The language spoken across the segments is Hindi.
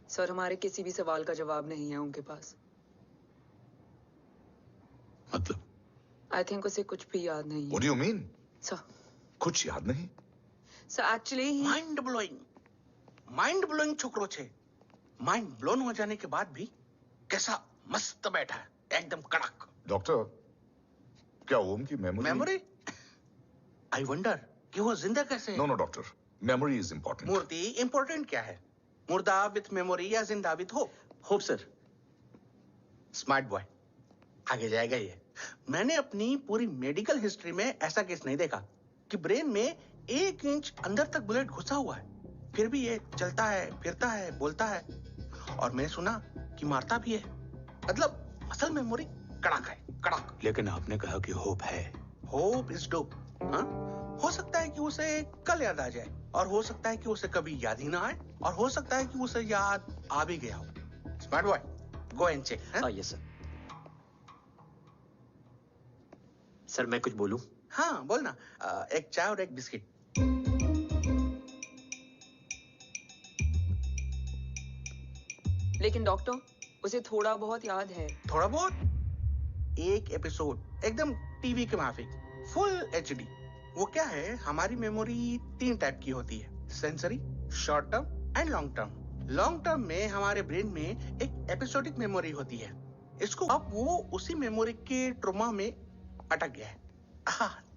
सर, हमारे किसी भी सवाल का जवाब नहीं है उनके पास। मतलब? आई थिंक उसे कुछ भी याद नहीं है। What do you mean? Sir, कुछ याद नहीं? सर एक्चुअली माइंड ब्लोइंग छोकरो छे। माइंड ब्लोन हो जाने के बाद भी कैसा मस्त बैठा है, एकदम कड़क। डॉक्टर, क्या ओम की मेमोरी? आई वंडर कि वो जिंदा कैसे है? No doctor, memory is important. Murthy, important क्या है? मुर्दा विथ मेमोरी या जिंदा with hope? Hope sir. Smart boy, आगे जाएगा ये। मैंने अपनी पूरी मेडिकल हिस्ट्री में ऐसा केस नहीं देखा कि ब्रेन में 1 इंच अंदर तक बुलेट घुसा हुआ है, फिर भी ये चलता है, फिरता है, बोलता है, और मैंने सुना कि मारता भी है। मतलब मसल मेमोरी कड़क है, कड़क। लेकिन आपने कहा कि होप है। Hope is dope. हाँ, हो सकता है कि उसे कल याद आ जाए, और हो सकता है कि उसे कभी याद ही ना आए, और हो सकता है कि उसे याद आ भी गया हो। Smart boy, go and check. Yes sir. Sir मैं कुछ बोलूं? हाँ बोलना। एक चाय और एक बिस्किट। लेकिन डॉक्टर, उसे थोड़ा बहुत याद है। थोड़ा बहुत? एक एपिसोड एकदम टीवी के माफिक, फुल एचडी। वो क्या है, हमारी मेमोरी 3 टाइप की होती है, sensory, short term and long term. Long term में हमारे ब्रेन में एक एपिसोडिक मेमोरी होती है। इसको अब वो उसी मेमोरी के ट्रॉमा में अटक गया है।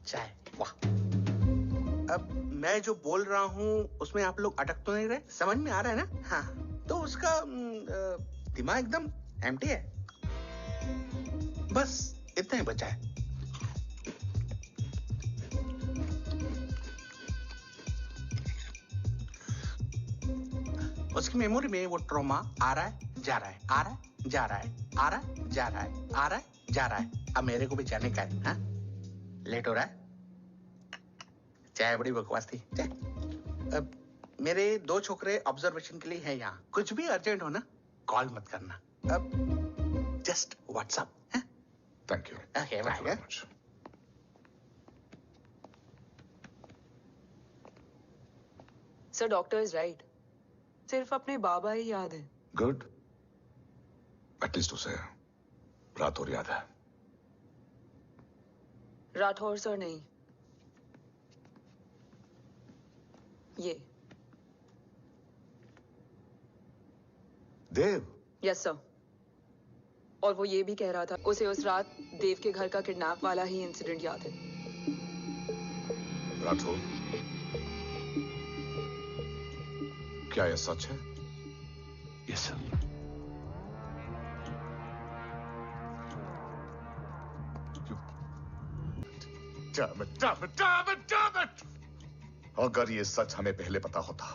चाय, वाह। अब मैं जो बोल रहा हूँ उसमें आप लोग अटक तो नहीं रहे? समझ में आ रहा है ना? हाँ, तो उसका दिमाग एकदम एम्प्टी है। बस इतना ही बचा है। उसकी मेमोरी में वो ट्रॉमा आ रहा है, जा रहा है, आ रहा है, जा रहा है, आ रहा है, जा रहा है, आ रहा है, जा रहा है। अब मेरे को भी जाने का है। हाँ? लेट हो रहा है? चाय बड़ी बकवास थी। अब मेरे 2 छोकरे ऑब्जर्वेशन के लिए हैं यहाँ। कुछ भी अर्जेंट हो ना, कॉल मत करना। अब just WhatsApp. Thank you. Okay, bye. Sir, doctor is right. सिर्फ अपने बाबा ही याद है। गुड, एटलीस्ट उसे राठौर याद है। राठौर सर नहीं, ये देव। Yes sir. और वो ये भी कह रहा था उसे उस रात देव के घर का किडनैप वाला ही इंसिडेंट याद है। राठौर, क्या यह सच है? Yes sir. Damn it! अगर ये सच हमें पहले पता होता,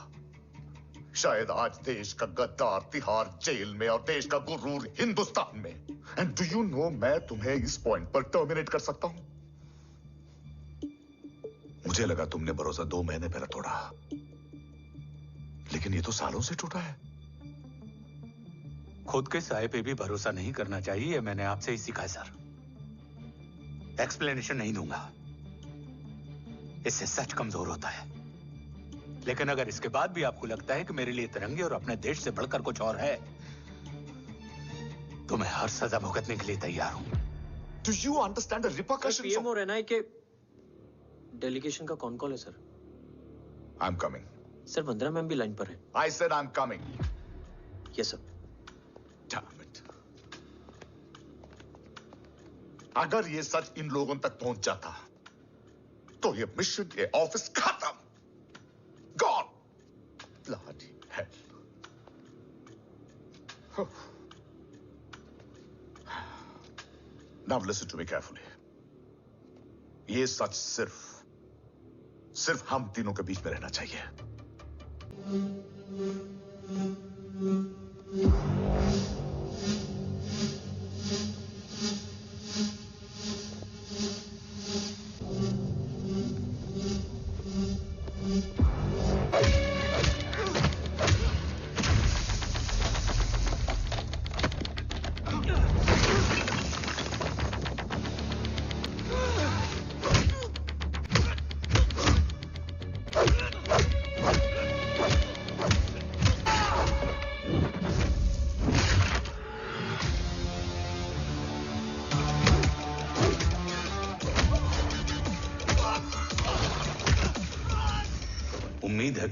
शायद आज देश का गद्दार तिहाड़ जेल में और देश का गुरूर हिंदुस्तान में। एंड डू यू नो, मैं तुम्हें इस पॉइंट पर टर्मिनेट कर सकता हूं। मुझे लगा तुमने भरोसा 2 महीने पहले तोड़ा, लेकिन ये तो सालों से टूटा है। खुद के साए पे भी भरोसा नहीं करना चाहिए, मैंने आपसे ही सीखा है सर। एक्सप्लेनेशन नहीं दूंगा, इससे सच कमजोर होता है। लेकिन अगर इसके बाद भी आपको लगता है कि मेरे लिए तिरंगे और अपने देश से बढ़कर कुछ और है, तो मैं हर सजा भुगतने के लिए तैयार हूं। Do you understand the repercussions? PM और एनआई के डेलीगेशन का कौन कॉल है sir? I'm coming. Sir Vandana ma'am भी लाइन पर है। I said I'm coming. Yes sir. Damn it. अगर ये सच इन लोगों तक पहुंच जाता, तो ये मिशन, ये ऑफिस खत्म। Gone. Bloody hell. Now listen to me carefully. ये सच सिर्फ हम तीनों के बीच में रहना चाहिए।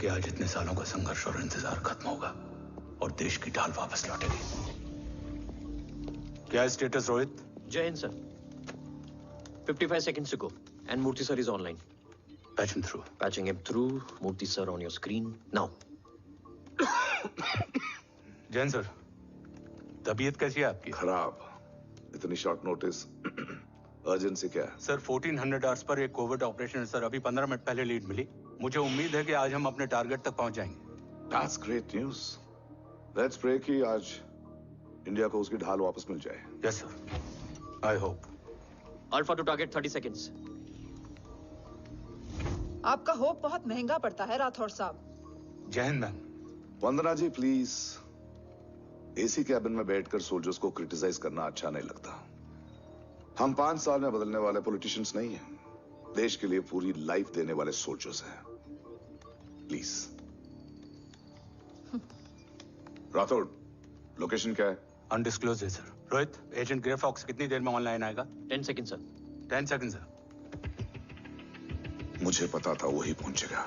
कि आज इतने सालों का संघर्ष और इंतजार खत्म होगा और देश की ढाल वापस लौटेगी। क्या है स्टेटस रोहित? जय Hind sir. 55 seconds ago and Murthy sir is online. Patch him through. Patching him through. Murthy sir on your screen now. Jain sir, तबीयत कैसी है आपकी? खराब। इतनी शॉर्ट नोटिस। अर्जेंसी क्या है? सर 1400 आवर्स पर एक कोविड ऑपरेशन है सर। अभी 15 मिनट पहले लीड मिली। मुझे उम्मीद है कि आज हम अपने टारगेट तक पहुंच जाएंगे। That's great news. Let's pray कि आज इंडिया को उसकी ढाल वापस मिल जाए। Yes sir. I hope. Alpha to target 30 seconds. आपका होप बहुत महंगा पड़ता है राठौर साहब। जय हिंद ma'am. Vandana ji please, AC cabin में बैठकर सोल्जर्स को क्रिटिसाइज करना अच्छा नहीं लगता। हम 5 साल में बदलने वाले पॉलिटिशियंस नहीं हैं, देश के लिए पूरी लाइफ देने वाले सोल्जर्स हैं। प्लीज। राठौड़, लोकेशन क्या है? अनडिस्क्लोज है sir. Rohit, agent grey fox कितनी देर में ऑनलाइन आएगा? 10 seconds sir. 10 seconds sir. मुझे पता था वही पहुंचेगा।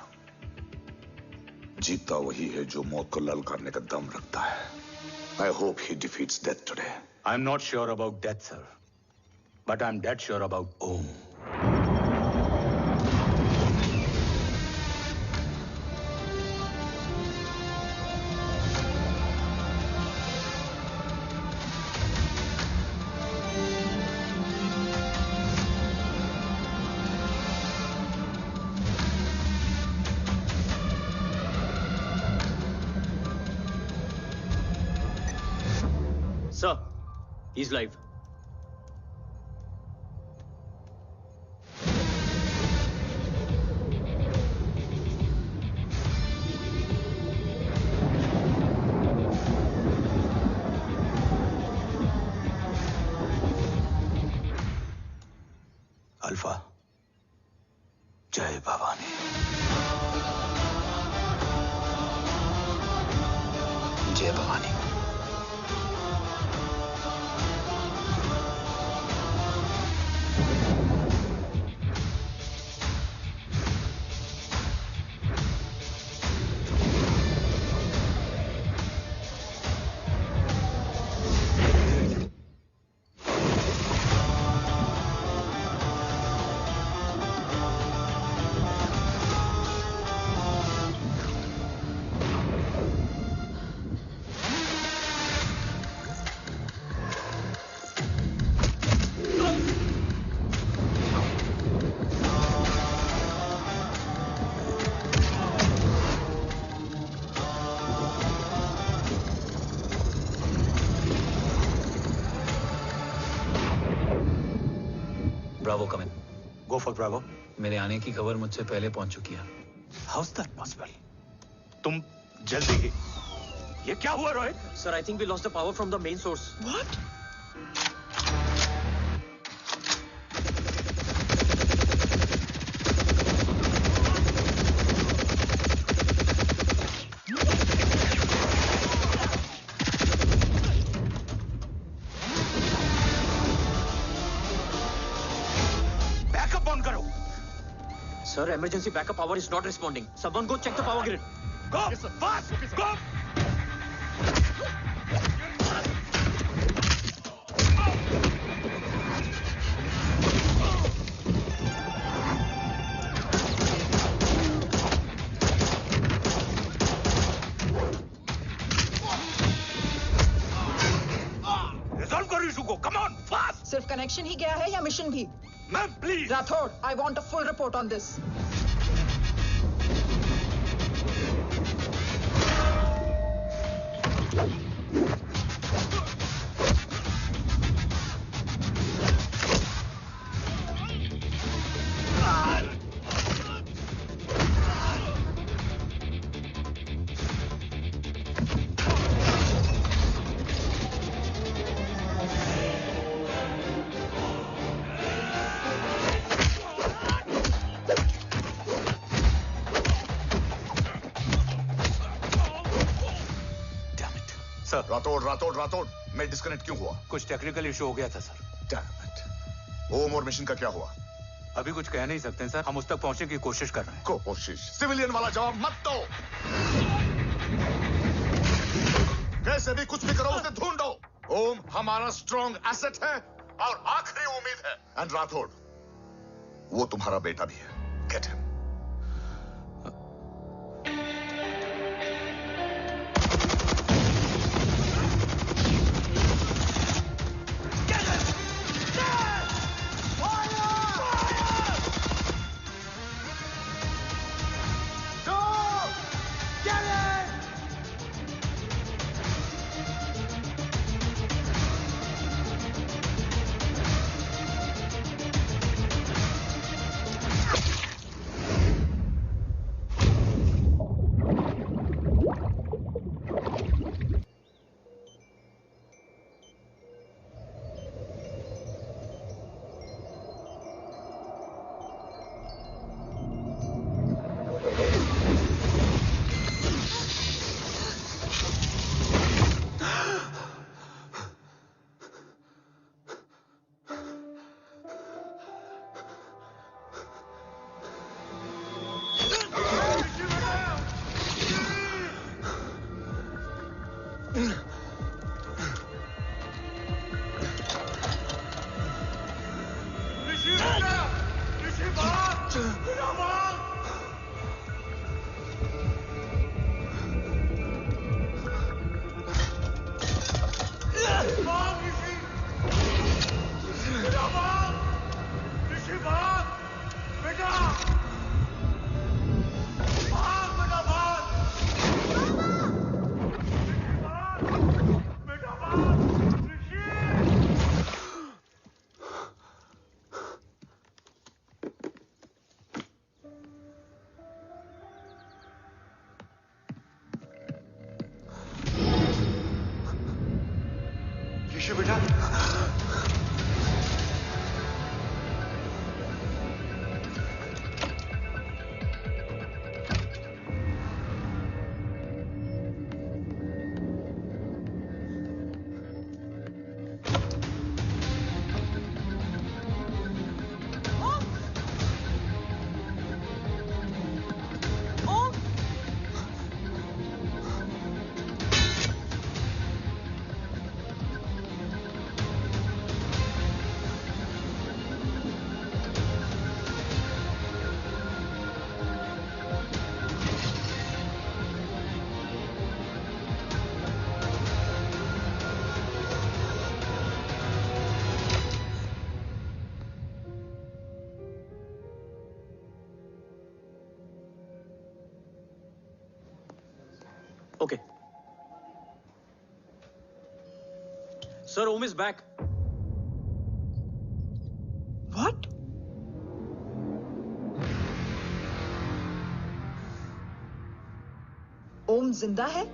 जीतता वही है जो मौत को ललकारने का दम रखता है। I hope he defeats death today. I'm not sure about death, sir. But I'm dead sure about Om. Sir, he's live. Alpha, जय भवानी। जय Bhavani. Bravo come in. Go for Bravo. मेरे आने की खबर मुझसे पहले पहुंच चुकी है। How's that possible? तुम जल्दी ही। ये क्या हुआ Rohit? Sir, I think we lost the power from the main source. What? Backup on करो। Sir, emergency backup power is not responding. Someone go check the power grid. Go! Fast! Go! Resolve करो इशू को। Come on, fast! सिर्फ कनेक्शन ही गया है या मिशन भी? Ma'am please. Rathore, I want a full report on this. Sir, Rathore, मैं डिस्कनेक्ट क्यों हुआ? कुछ टेक्निकल इशू हो गया था सर। Damn it. ओम और मिशन का क्या हुआ? अभी कुछ कह नहीं सकते सर। हम उस तक पहुंचने की कोशिश कर रहे हैं। कोशिश? सिविलियन वाला जवाब मत दो। जैसे भी कुछ भी करो उसे ढूंढो। ओम हमारा स्ट्रॉन्ग एसेट है और आखिरी उम्मीद है। एंड राठौड़, वो तुम्हारा बेटा भी है। Get him. Okay. Sir, Om is back. What? ओम जिंदा है?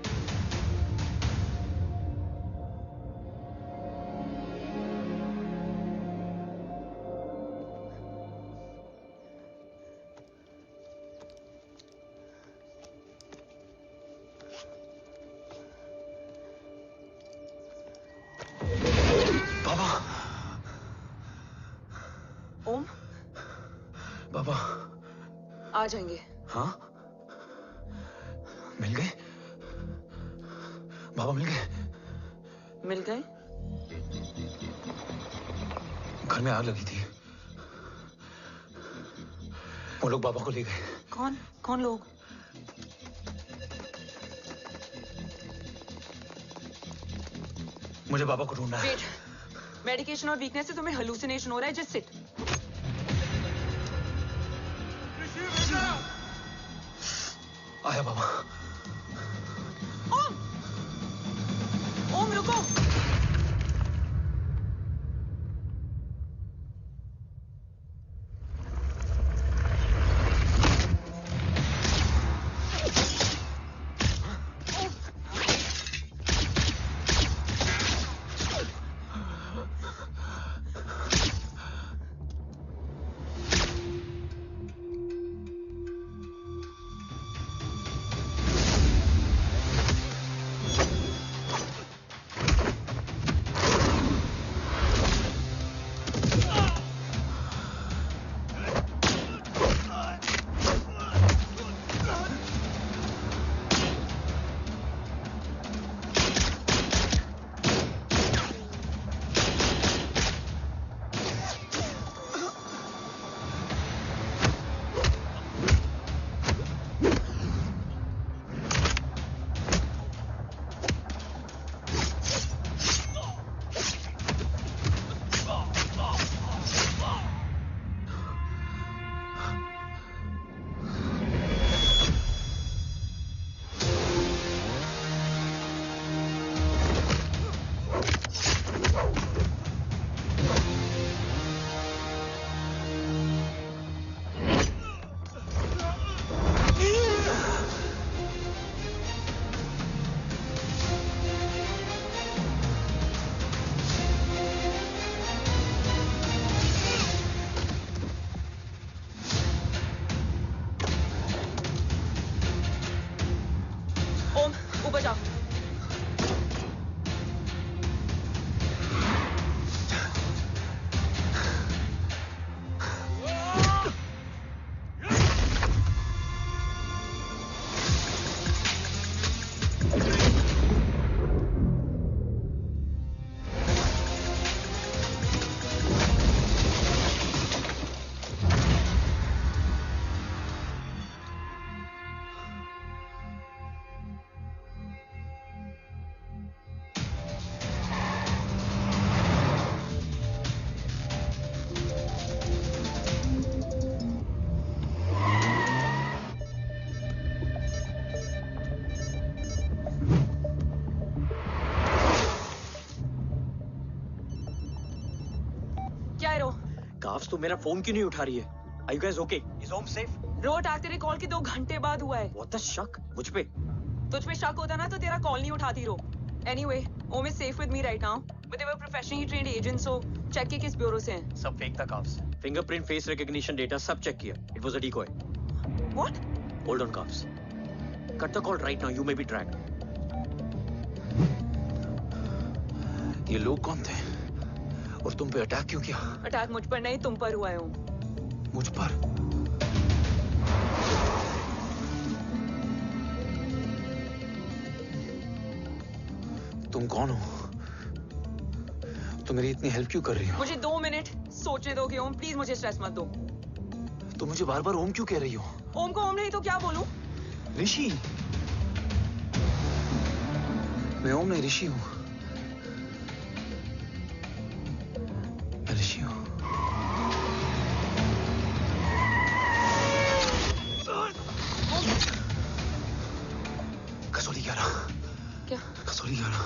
ओम बाबा आ जाएंगे। हाँ, मिल गए? बाबा मिल गए? मिल गए? घर में आग लगी थी, वो लोग बाबा को ले गए। कौन कौन लोग? मुझे बाबा को ढूंढना है। वेट, मेडिकेशन और वीकनेस से तुम्हें हेलुसिनेशन हो रहा है। Just sit. आया बाबा। ओम, ओम रुको। काफ्स तो मेरा फोन क्यों नहीं उठा रही है? Are you guys okay? Is home safe? रो अटैक तेरे कॉल के 2 घंटे बाद हुआ है। What the शक? मुझ पे? तुझ पे शक होता ना तो तेरा कॉल नहीं उठाती रो। Anyway, Om is safe with me right now. But they were professionally trained agents, so check के किस ब्यूरो से हैं। सब फेक था carbs. Fingerprint, face recognition data सब चेक किया। It was a decoy. What? Hold on carbs. Cut the call right now. You may be dragged. ये लोग कौन थे? और तुम पे अटैक क्यों किया? अटैक मुझ पर नहीं तुम पर हुआ है ओम। मुझ पर? तुम कौन हो? तुम मेरी इतनी हेल्प क्यों कर रही हो? मुझे 2 मिनट सोचने दोगे ओम, प्लीज मुझे स्ट्रेस मत दो। तुम मुझे बार बार ओम क्यों कह रही हो? ओम को ओम नहीं तो क्या बोलूं? ऋषि। मैं ओम नहीं, ऋषि हूं। मैं ऋषि हूं। कसौली 11। क्या? कसौली 11।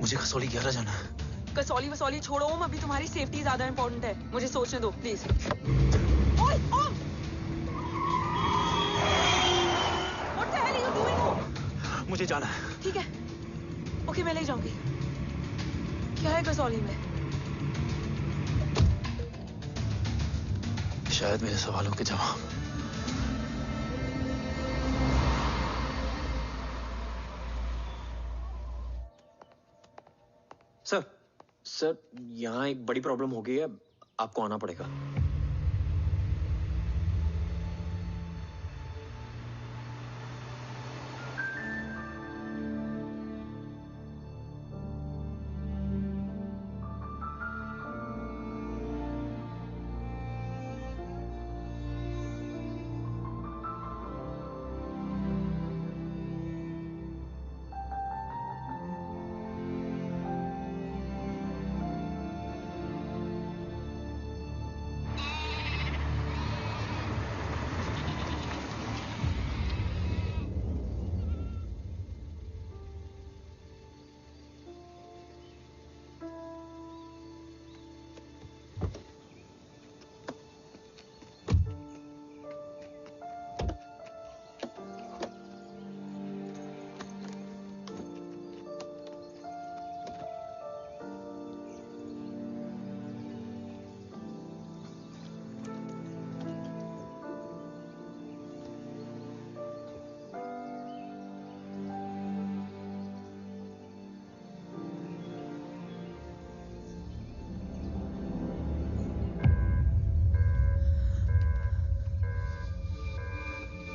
मुझे कसौली 11 जाना है। कसौली वसौली छोड़ो ओम, अभी तुम्हारी सेफ्टी ज्यादा इंपॉर्टेंट है। मुझे सोचने दो प्लीज। ओए ओम! What the hell are you doing ओम? मुझे जाना है। ठीक है। ओके मैं ले जाऊंगी। क्या है कसौली में? शायद मेरे सवालों के जवाब। सर, यहाँ एक बड़ी प्रॉब्लम हो गई है। आपको आना पड़ेगा।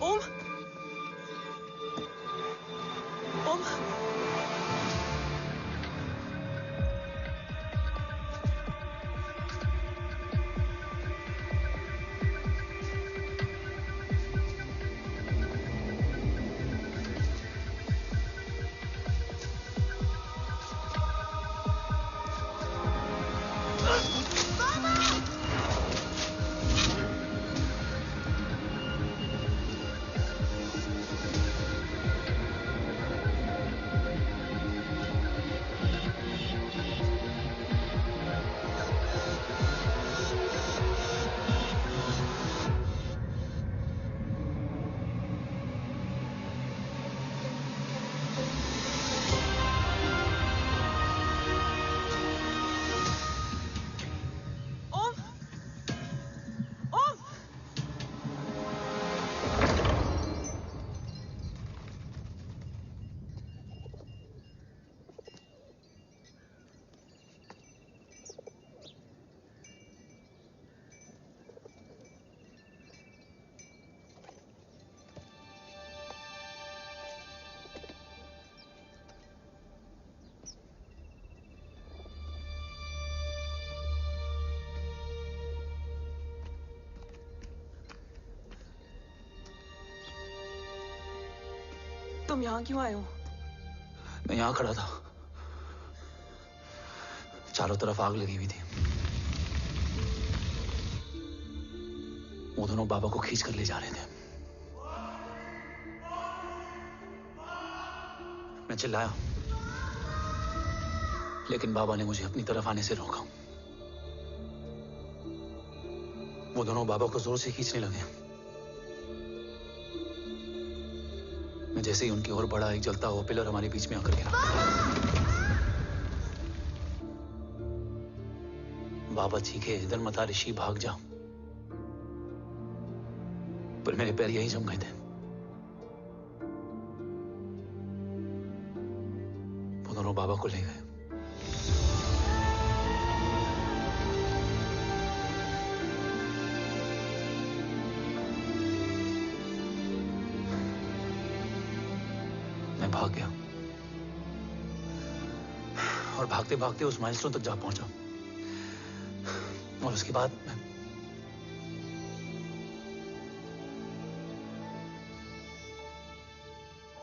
ओम! ओम! तुम यहाँ क्यों आए हो? मैं यहाँ खड़ा था। चारों तरफ आग लगी हुई थी। वो दोनों बाबा को खींच कर ले जा रहे थे। मैं चिल्लाया, लेकिन बाबा ने मुझे अपनी तरफ आने से रोका। वो दोनों बाबा को जोर से खींचने लगे। मैं जैसे ही उनकी ओर बढ़ा, एक जलता हुआ पिलर हमारे बीच में आकर गिरा। बाबा चीखे, इधर मत आ ऋषि, भाग जा। पर मेरे पैर यहीं जम गए थे। वो दोनों बाबा को ले गए। मैं भाग गया और भागते भागते उस माइलस्टोन तक जा पहुंचा। और उसके बाद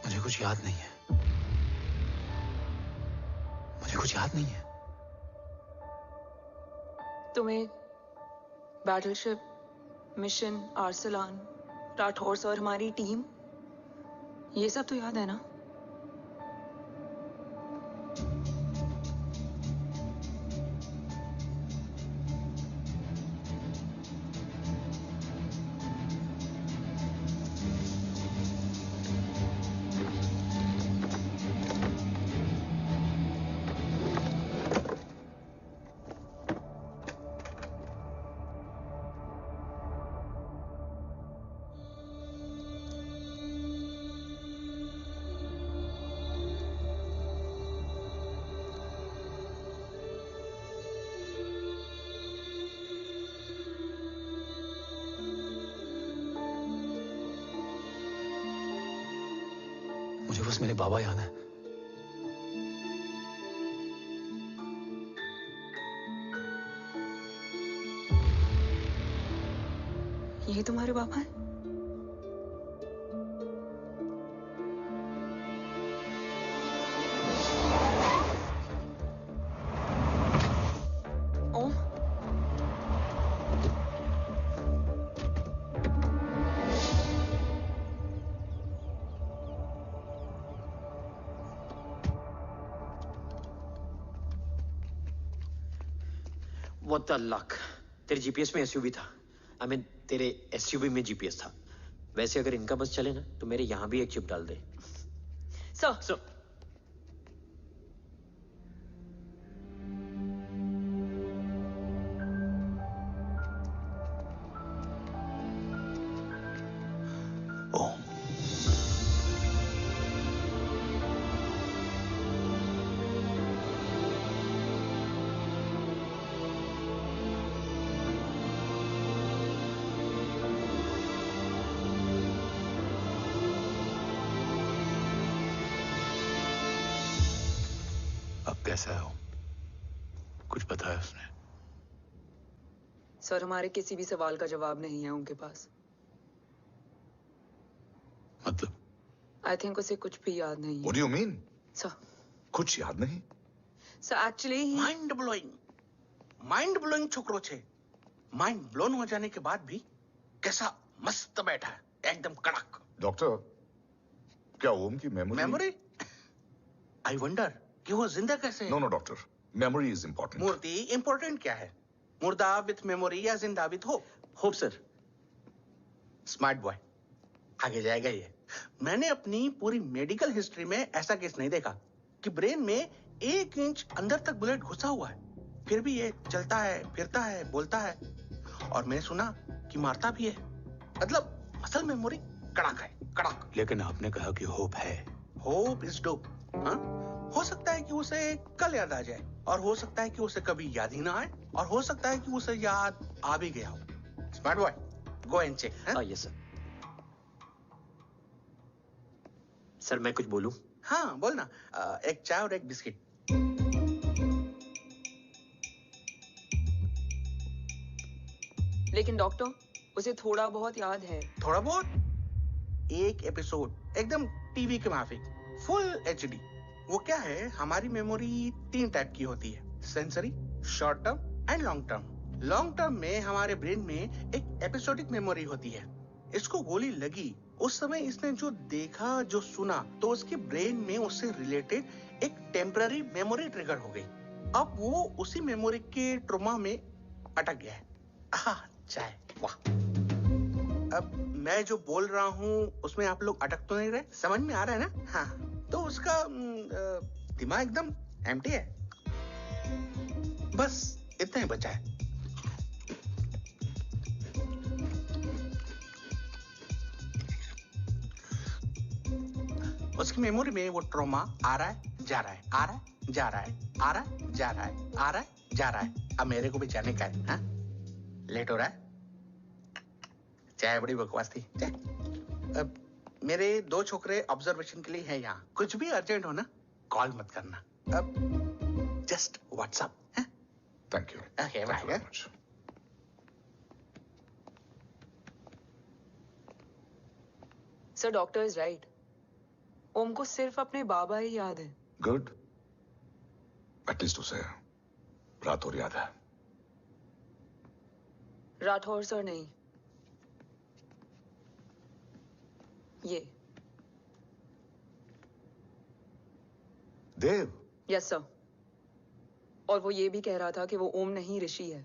मुझे कुछ याद नहीं है। मुझे कुछ याद नहीं है। तुम्हें बैटलशिप, मिशन, आर्सलान, राठौर और हमारी टीम, ये सब तो याद है ना? मुझे बस मेरे बाबा याद है। ये तुम्हारे बाबा हैं? ओम, What the luck? तेरे जीपीएस में एसयूवी था। I mean, तेरे एसयूवी में जीपीएस था। वैसे अगर इनका बस चले ना, तो मेरे यहां भी एक चिप डाल दे। सर। ओम, अब कैसा है ओम? कुछ बताया उसने? सर, हमारे किसी भी सवाल का जवाब नहीं है उनके पास। मतलब? आई थिंक उसे कुछ भी याद नहीं है। What do you mean? Sir, कुछ याद नहीं? सर एक्चुअली माइंड ब्लोइंग छोकरो छे। माइंड ब्लोन हो जाने के बाद भी कैसा मस्त बैठा है, एकदम कड़क। डॉक्टर, क्या ओम की मेमोरी? आई वंडर कि वो जिंदा कैसे है? No doctor, memory is important. Murthy, important क्या है? मुर्दा विथ मेमोरी या जिंदा with hope? Hope sir. Smart boy, आगे जाएगा ये। मैंने अपनी पूरी मेडिकल हिस्ट्री में ऐसा केस नहीं देखा कि ब्रेन में 1 इंच अंदर तक बुलेट घुसा हुआ है, फिर भी ये चलता है, फिरता है, बोलता है, और मैंने सुना कि मारता भी है। मतलब असल मेमोरी कड़क है, कड़क। लेकिन आपने कहा कि होप है। Hope is dope. हाँ, हो सकता है कि उसे कल याद आ जाए, और हो सकता है कि उसे कभी याद ही ना आए, और हो सकता है कि उसे याद आ भी गया हो। Smart boy, go and check. Yes sir. Sir मैं कुछ बोलूं? हाँ बोलना। एक चाय और एक बिस्किट। लेकिन डॉक्टर, उसे थोड़ा बहुत याद है। थोड़ा बहुत? एक एपिसोड एकदम टीवी के माफिक, फुल एचडी। वो क्या है, हमारी मेमोरी 3 टाइप की होती है, sensory, short term and long term. Long term में हमारे ब्रेन में एक एपिसोडिक मेमोरी होती है। इसको गोली लगी, उस समय इसने जो देखा, जो सुना, तो उसके ब्रेन में उससे रिलेटेड एक टेम्पररी मेमोरी ट्रिगर हो गई। अब वो उसी मेमोरी के ट्रॉमा में अटक गया है। चाय। वाह। अब मैं जो बोल रहा हूँ उसमें आप लोग अटक तो नहीं रहे? समझ में आ रहा है ना? हाँ, तो उसका दिमाग एकदम एम्प्टी है। बस इतना ही बचा है। उसकी मेमोरी में वो ट्रॉमा आ रहा है, जा रहा है, आ रहा है, जा रहा है, आ रहा है, जा रहा है, आ रहा है, जा रहा है। अब मेरे को भी जाने का है। हाँ? लेट हो रहा है? चाय बड़ी बकवास थी। चाय। अब मेरे 2 छोकरे ऑब्जर्वेशन के लिए हैं यहाँ। कुछ भी अर्जेंट हो ना, कॉल मत करना। अब just WhatsApp. Thank you. Okay, bye. Sir, doctor is right. Om को सिर्फ अपने बाबा ही याद है। गुड। एटलीस्ट उसे राठौर याद है। राठौर सर नहीं, ये देव। Yes sir. और वो ये भी कह रहा था कि वो ओम नहीं, ऋषि है।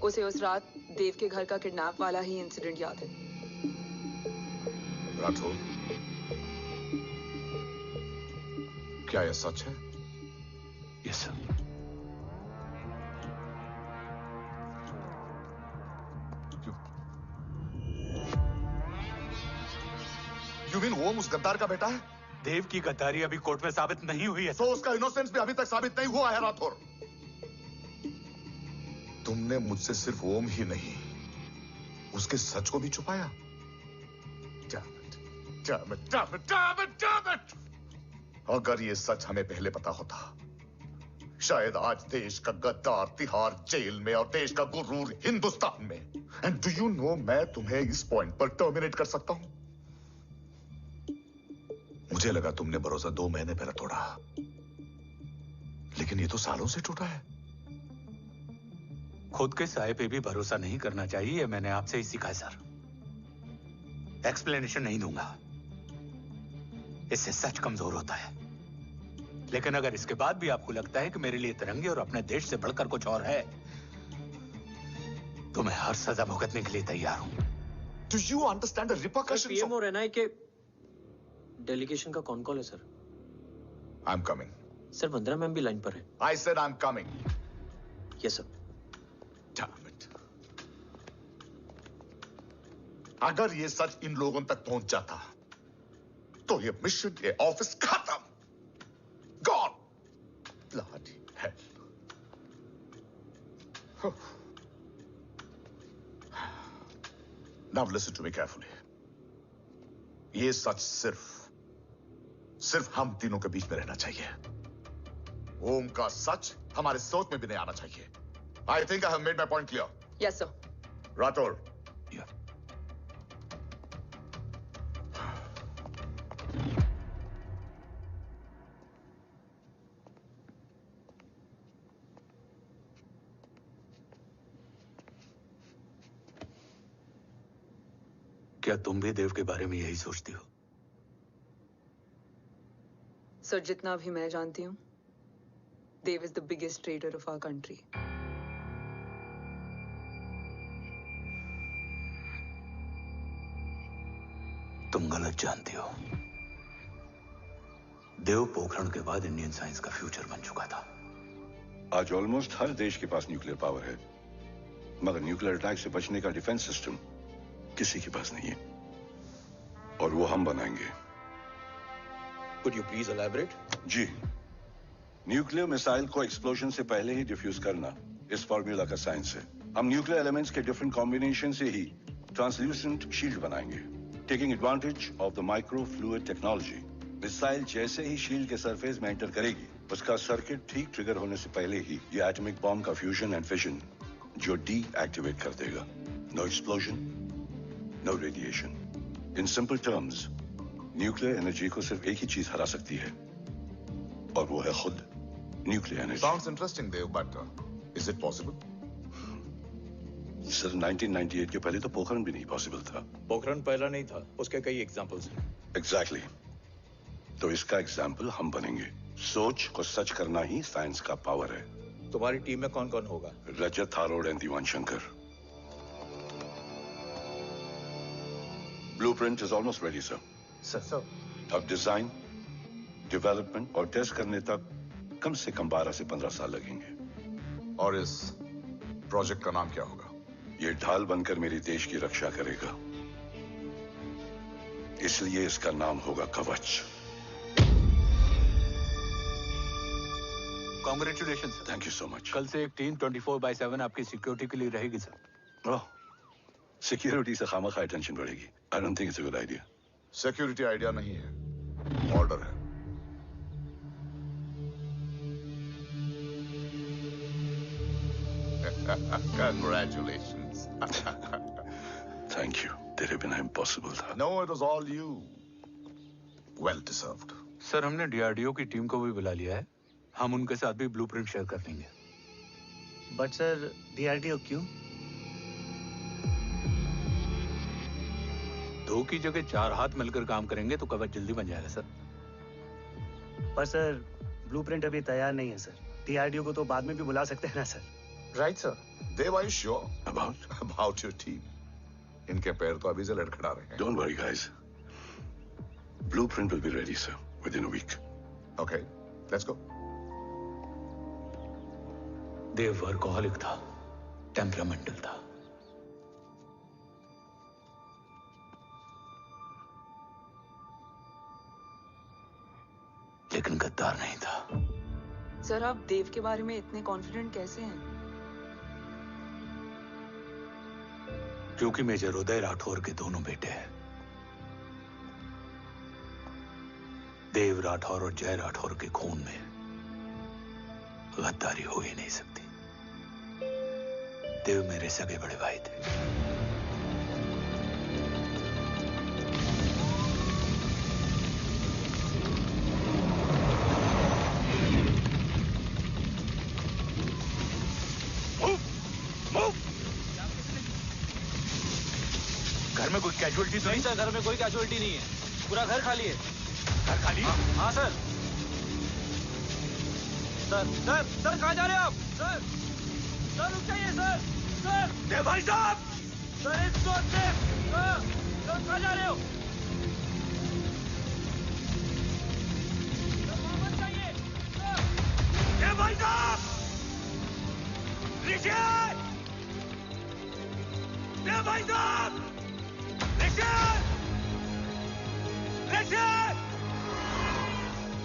उसे उस रात देव के घर का किडनैप वाला ही इंसिडेंट याद है। राठौर, क्या यह सच है? Yes sir. यू मीन ओम उस गद्दार का बेटा है? देव की गद्दारी अभी कोर्ट में साबित नहीं हुई है। तो उसका इनोसेंस भी अभी तक साबित नहीं हुआ है राठौर। तुमने मुझसे सिर्फ ओम ही नहीं, उसके सच को भी छुपाया। Damn it! अगर ये सच हमें पहले पता होता, शायद आज देश का गद्दार तिहाड़ जेल में और देश का गुरूर हिंदुस्तान में। एंड डू यू नो, मैं तुम्हें इस पॉइंट पर टर्मिनेट कर सकता हूं। मुझे लगा तुमने भरोसा 2 महीने पहले तोड़ा, लेकिन ये तो सालों से टूटा है। खुद के साए पे भी भरोसा नहीं करना चाहिए, मैंने आपसे ही सीखा है सर। एक्सप्लेनेशन नहीं दूंगा, इससे सच कमजोर होता है। लेकिन अगर इसके बाद भी आपको लगता है कि मेरे लिए तिरंगे और अपने देश से बढ़कर कुछ और है, तो मैं हर सजा भुगतने के लिए तैयार हूं। Do you understand the repercussions? PM और एनआई के डेलीगेशन का कौन कॉल है sir? I'm coming. Sir, Vandana ma'am भी लाइन पर है। I said I'm coming. Yes sir. Damn it. अगर ये सच इन लोगों तक पहुंच जाता, तो ये मिशन, ये ऑफिस खत्म। Gone. Bloody hell. Now listen to me carefully. ये सच सिर्फ हम तीनों के बीच में रहना चाहिए। ओम का सच हमारे सोच में भी नहीं आना चाहिए। I think I have made my point clear. Yes sir. Rathore. Yeah. क्या तुम भी देव के बारे में यही सोचती हो? सर, जितना भी मैं जानती हूँ, Dev is the biggest trader of our country. तुम गलत जानती हो। देव पोखरण के बाद इंडियन साइंस का फ्यूचर बन चुका था। आज ऑलमोस्ट हर देश के पास न्यूक्लियर पावर है, मगर न्यूक्लियर अटैक से बचने का डिफेंस सिस्टम किसी के पास नहीं है, और वो हम बनाएंगे। Could you please elaborate? जी, न्यूक्लियर मिसाइल को एक्सप्लोजन से पहले ही डिफ्यूज करना इस फॉर्मूला का साइंस है। हम न्यूक्लियर एलिमेंट्स के डिफरेंट कॉम्बिनेशन से ही ट्रांसल्यूसेंट शील्ड बनाएंगे, taking advantage of the micro fluid technology. Missile जैसे ही शील्ड के सरफेस में एंटर करेगी, उसका सर्किट ठीक ट्रिगर होने से पहले ही ये एटॉमिक बॉम्ब का फ्यूजन एंड फिशन जो डीएक्टिवेट कर देगा। No explosion, no radiation. In simple terms, nuclear energy को सिर्फ एक ही चीज हरा सकती है, और वो है खुद nuclear energy. Sounds interesting, Dev, but is it possible? Sir, 1998 के पहले तो पोखरण भी नहीं पॉसिबल था। पोखरण पहला नहीं था, उसके कई एग्जांपल्स हैं। एग्जैक्टली। तो इसका एग्जाम्पल हम बनेंगे। सोच को सच करना ही साइंस का पावर है। तुम्हारी टीम में कौन कौन होगा? रजत, हारोड and Diwan Shankar. Blueprint is almost ready sir. Sir अब डिजाइन, डेवलपमेंट और टेस्ट करने तक कम से कम 12 से 15 साल लगेंगे। और इस प्रोजेक्ट का नाम क्या होगा? ये ढाल बनकर मेरे देश की रक्षा करेगा, इसलिए इसका नाम होगा कवच। Congratulation sir. Thank you so much. कल से एक टीम 24/7 आपकी सिक्योरिटी के लिए रहेगी सर। ओह, सिक्योरिटी से खामखा टेंशन बढ़ेगी। I don't think it's a good idea. Security idea नहीं है, ऑर्डर है। Congratulations. Thank you. तेरे बिना इम्पॉसिबल था। No, it was all you. Well deserved. Sir हमने डीआरडीओ की टीम को भी बुला लिया है, हम उनके साथ भी ब्लूप्रिंट शेयर कर लेंगे। बट सर डीआरडीओ क्यों? 2 की जगह 4 हाथ मिलकर काम करेंगे तो कवच जल्दी बन जाएगा सर। पर सर ब्लूप्रिंट अभी तैयार नहीं है सर। डीआरडीओ को तो बाद में भी बुला सकते हैं ना sir? Right sir. Dev, are you sure about your team? इनके पैर तो अभी से लड़खड़ा रहे हैं। Don't worry, guys. Blueprint will be ready, sir, within a week. Okay, let's go. Dev workaholic था, टेम्परामेंटल था। लेकिन गद्दार नहीं था। सर आप देव के बारे में इतने कॉन्फिडेंट कैसे हैं? क्योंकि मेजर उदय राठौर के दोनों बेटे हैं। देव राठौर और जय राठौर के खून में गद्दारी हो ही नहीं सकती। देव मेरे सगे बड़े भाई थे। घर में कोई कैजुअलिटी तो नहीं? सर घर में कोई कैजुअलिटी नहीं है, पूरा घर खाली है। घर खाली? हाँ सर। सर सर सर कहाँ जा रहे हो आप? सर सर रुक जाइए सर। सर देव भाई साहब! सर इसको सर कहाँ जा रहे हो? सर वापस जाइए सर। देव भाई साहब! ऋषि! देव भाई साहब! ऋषि! ऋषि!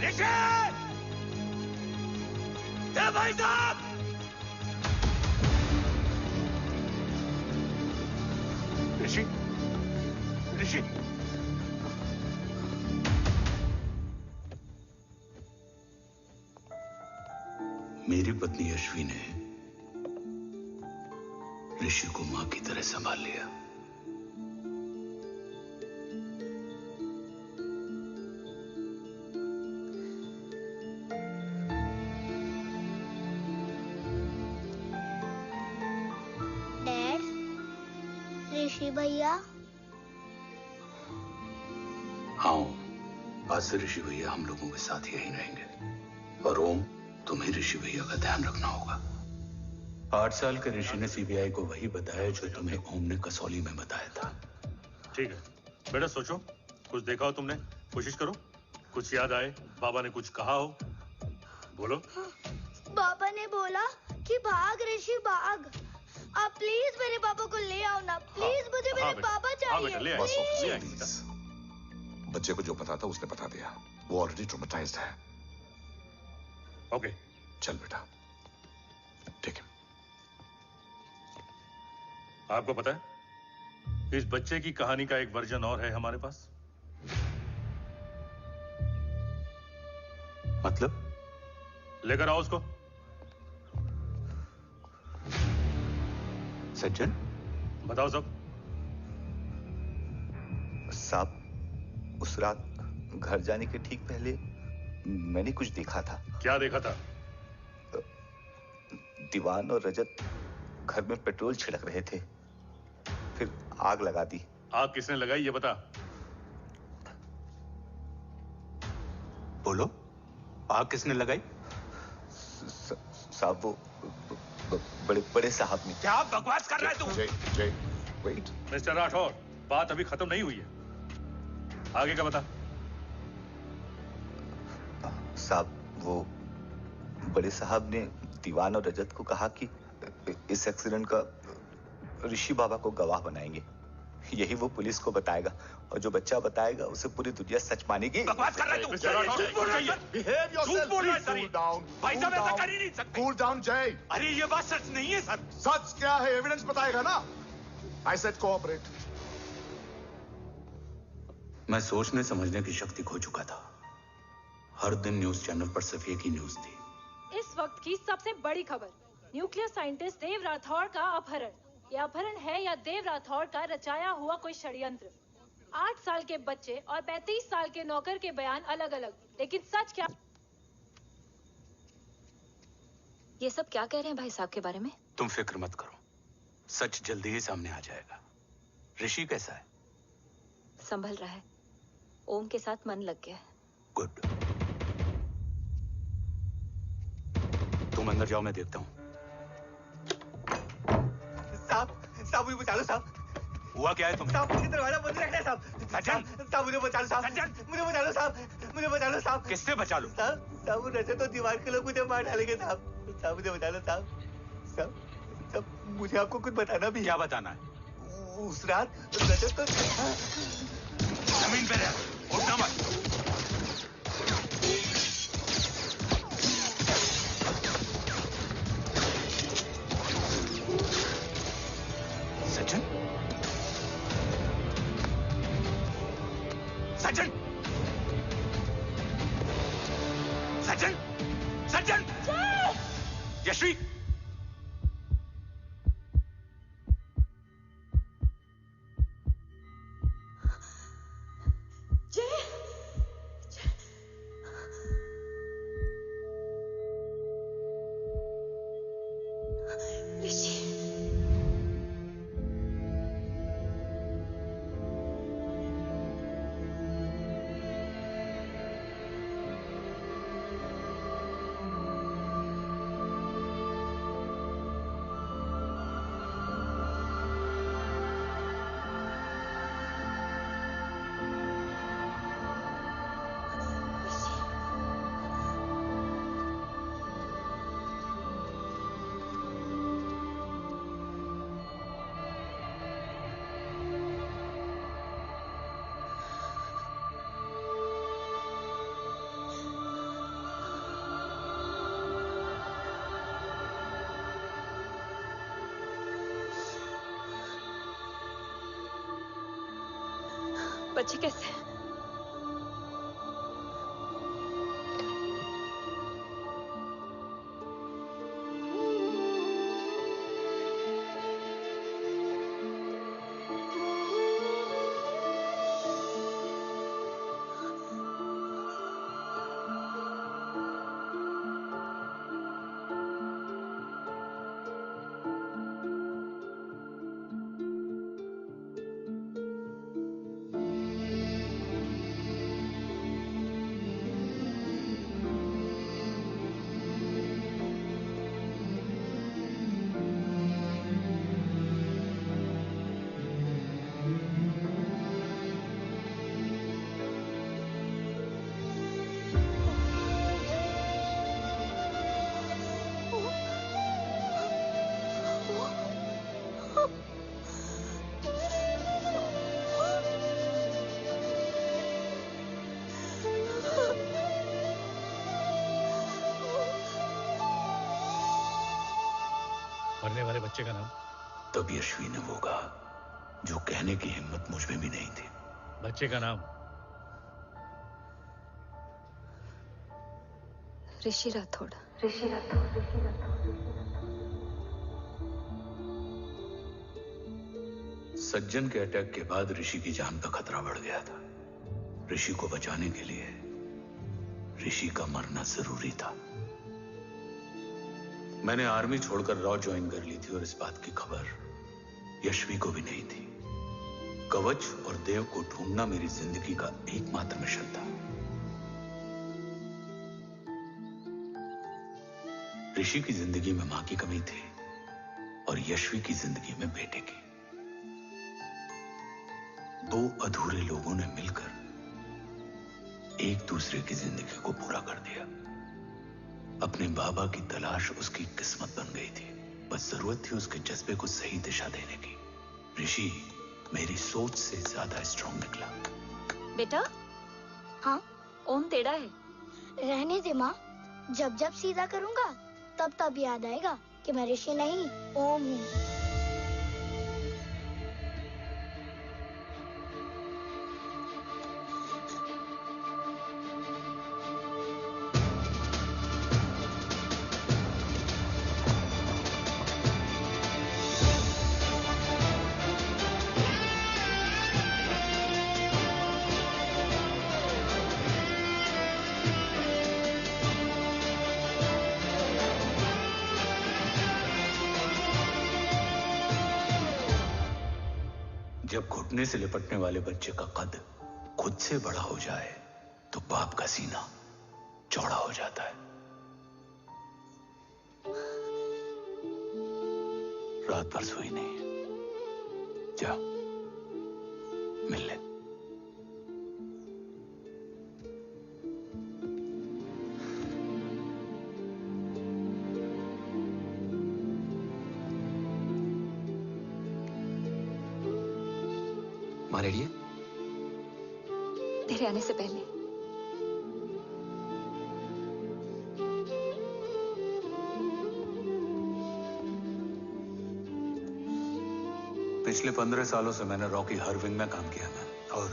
ऋषि! देव भाई साहब! ऋषि! ऋषि! मेरी पत्नी अश्वी ने ऋषि को मां की तरह संभाल लिया। डैड, ऋषि भैया। हाँ, आज से ऋषि भैया हम लोगों के साथ यहीं रहेंगे। और ओम, तुम्हें ऋषि भैया का ध्यान रखना होगा। 8 साल के ऋषि ने सीबीआई को वही बताया जो तुम्हें ओम ने कसौली में बताया था। ठीक है बेटा, सोचो, कुछ देखा हो तुमने, कोशिश करो, कुछ याद आए, बाबा ने कुछ कहा हो, बोलो। पापा ने बोला कि भाग ऋषि भाग। आप प्लीज मेरे पापा को ले आओ ना, प्लीज। मुझे मेरे पापा चाहिए। प्लीज। बच्चे को जो पता था उसने बता दिया, वो ऑलरेडी ट्रॉमेटाइज्ड है। ओके चल बेटा, ठीक है। आपको पता है इस बच्चे की कहानी का एक वर्जन और है हमारे पास। मतलब? लेकर आओ उसको। सज्जन, बताओ सब। साहब, उस रात घर जाने के ठीक पहले मैंने कुछ देखा था। क्या देखा था? दीवान और रजत घर में पेट्रोल छिड़क रहे थे, फिर आग लगा दी। आग किसने लगाई ये बता। बोलो, आग किसने लगाई? साहब वो बड़े बड़े साहब ने। क्या बकवास कर रहा है तू? जय, वेट। मिस्टर राठौर, बात अभी खत्म नहीं हुई है। आगे का बता। साहब, वो बड़े साहब ने दीवान और रजत को कहा कि इस एक्सीडेंट का ऋषि बाबा को गवाह बनाएंगे। यही वो पुलिस को बताएगा और जो बच्चा बताएगा उसे पूरी दुनिया सच मानेगी। बकवास कर रहा है तू। झूठ बोल रही है। Behave yourself, झूठ बोल रहा है please सर। cool down, भाई cool साहब ऐसा down. कर ही नहीं सकते। Cool down, जय। अरे ये बात सच नहीं है सर। सच क्या है? एविडेंस बताएगा ना। I said cooperate. मैं सोचने समझने की शक्ति खो चुका था। हर दिन न्यूज चैनल पर सिर्फ एक ही न्यूज थी। इस वक्त की सबसे बड़ी खबर, न्यूक्लियर साइंटिस्ट देव राठौड़ का अपहरण। यह अपहरण है या देव राठौड़ का रचाया हुआ कोई षड्यंत्र। 8 साल के बच्चे और 35 साल के नौकर के बयान अलग अलग, लेकिन सच क्या? ये सब क्या कह रहे हैं भाई साहब के बारे में? तुम फिक्र मत करो, सच जल्दी ही सामने आ जाएगा। ऋषि कैसा है? संभल रहा है। ओम के साथ मन लग गया है। गुड। तुम अंदर जाओ, मैं देखता हूँ। साहब मुझे बचा लो साहब। हुआ क्या है तुम? साहब मुझे दरवाजा बंद रखना है साहब। सज्जन, साहब मुझे बचा लो साहब। मुझे बचा लो साहब। मुझे बचा लो साहब। किससे बचा लो? साहब वो रजत तो दीवार के लोग मुझे मार डालेंगे साहब। साहब मुझे बचा लो साहब। साहब मुझे आपको कुछ बताना भी। क्या बताना है? उस रात रजत तो जमीन पे रह, उठना मत। सज्जन, सज्जन, सज्जन, सज्जन, यश्वी, बच्चे कैसे हैं? मरने वाले बच्चे का नाम? तब यश्वी ने वो कहा जो कहने की हिम्मत मुझ में भी नहीं थी। बच्चे का नाम? ऋषि राठौड़। सज्जन के अटैक के बाद ऋषि की जान का खतरा बढ़ गया था। ऋषि को बचाने के लिए ऋषि का मरना जरूरी था। मैंने आर्मी छोड़कर रॉ ज्वाइन कर ली थी और इस बात की खबर यश्वी को भी नहीं थी। कवच और देव को ढूंढना मेरी जिंदगी का एकमात्र मिशन था। ऋषि की जिंदगी में मां की कमी थी और यश्वी की जिंदगी में बेटे की। दो अधूरे लोगों ने मिलकर एक दूसरे की जिंदगी को पूरा कर दिया। अपने बाबा की तलाश उसकी किस्मत बन गई थी, बस जरूरत थी उसके जज्बे को सही दिशा देने की। ऋषि मेरी सोच से ज्यादा स्ट्रांग निकला। बेटा, हाँ ओम टेढ़ा है। रहने दे माँ, जब जब सीधा करूँगा तब तब याद आएगा कि मैं ऋषि नहीं ओम हूँ। जब घुटने से लिपटने वाले बच्चे का कद खुद से बड़ा हो जाए तो बाप का सीना चौड़ा हो जाता है। रात भर सोई नहीं, जा मिल ले। माँ रेडी है? तेरे आने से पहले। पिछले 15 सालों से मैंने रॉकी हर विंग में काम किया है और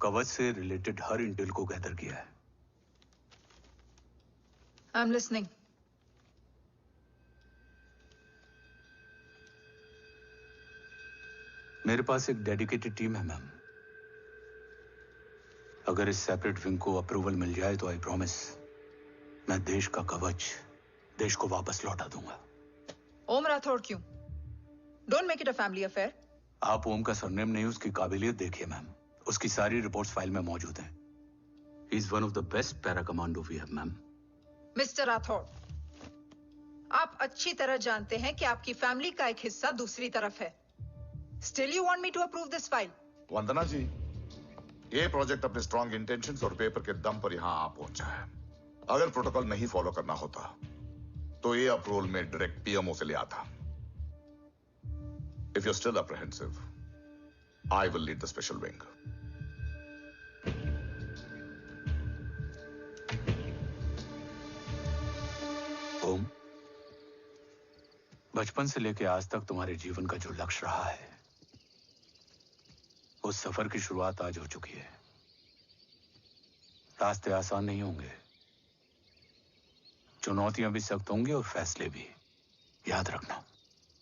कवच से रिलेटेड हर इंटेल को गैदर किया है। I am listening. मेरे पास एक डेडिकेटेड टीम है मैम। अगर इस सेपरेट विंग को अप्रूवल मिल जाए तो आई प्रॉमिस मैं देश का कवच देश को वापस लौटा दूंगा। ओम राठौड़ क्यों? Don't make it a family affair. आप ओम का सरनेम नहीं, उसकी काबिलियत देखिए मैम। उसकी सारी रिपोर्ट्स फाइल में मौजूद हैं। He is one of the best para commando we have ma'am. Mister Rathod, आप अच्छी तरह जानते हैं कि आपकी फैमिली का एक हिस्सा दूसरी तरफ है। Still you want me to approve this file? वंदना जी, ये प्रोजेक्ट अपने स्ट्रॉन्ग इंटेंशंस और पेपर के दम पर यहां आ पहुंचा है। अगर प्रोटोकॉल नहीं फॉलो करना होता तो ये अप्रूवल में डायरेक्ट पीएमओ से ले आता। If you're still apprehensive, I will lead the special wing. ओम, बचपन से लेकर आज तक तुम्हारे जीवन का जो लक्ष्य रहा है, उस सफर की शुरुआत आज हो चुकी है। रास्ते आसान नहीं होंगे, चुनौतियां भी सख्त होंगी और फैसले भी। याद रखना,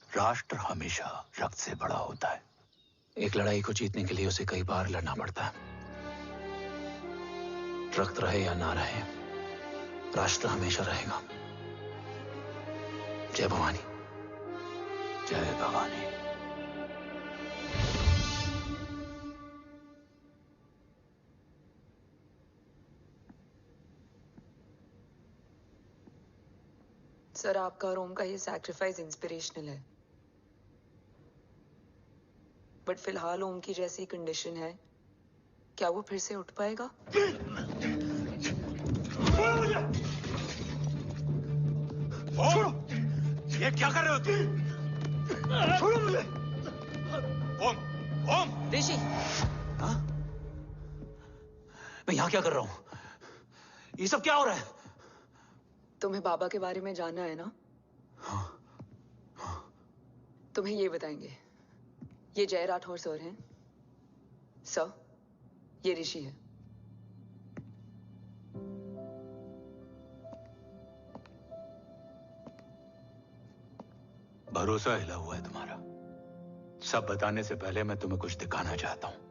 राष्ट्र हमेशा रक्त से बड़ा होता है। एक लड़ाई को जीतने के लिए उसे कई बार लड़ना पड़ता है। रक्त रहे या ना रहे, राष्ट्र हमेशा रहेगा। जय भवानी। जय भवानी। सर, आपका और ओम का ये सैक्रिफाइस इंस्पिरेशनल है, बट फिलहाल ओम की जैसी कंडीशन है, क्या वो फिर से उठ पाएगा? छोड़ो! ये क्या कर रहे हो तुम? छोड़ो मुझे! ओम! ओम! ऋषि! हाँ? मैं यहाँ क्या कर रहा हूँ? ये सब क्या हो रहा है? तुम्हें बाबा के बारे में जानना है ना? तुम्हें ये बताएंगे। ये जय राठौर सर हैं। सर, ये ऋषि है। भरोसा हिला हुआ है तुम्हारा। सब बताने से पहले मैं तुम्हें कुछ दिखाना चाहता हूं।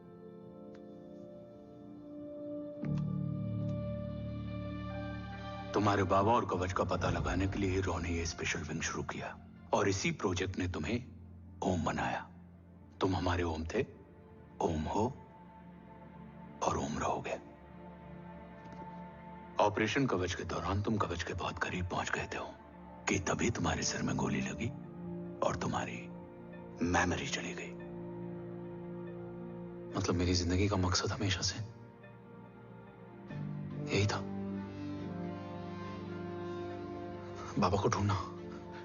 तुम्हारे बाबा और कवच का पता लगाने के लिए रॉ ने ये स्पेशल विंग शुरू किया और इसी प्रोजेक्ट ने तुम्हें ओम बनाया। तुम हमारे ओम थे, ओम हो और ओम रहोगे। ऑपरेशन कवच के दौरान तुम कवच के बहुत करीब पहुंच गए थे कि तभी तुम्हारे सिर में गोली लगी और तुम्हारी मेमोरी चली गई। मतलब मेरी जिंदगी का मकसद हमेशा से यही था। बाबा को ढूंढना।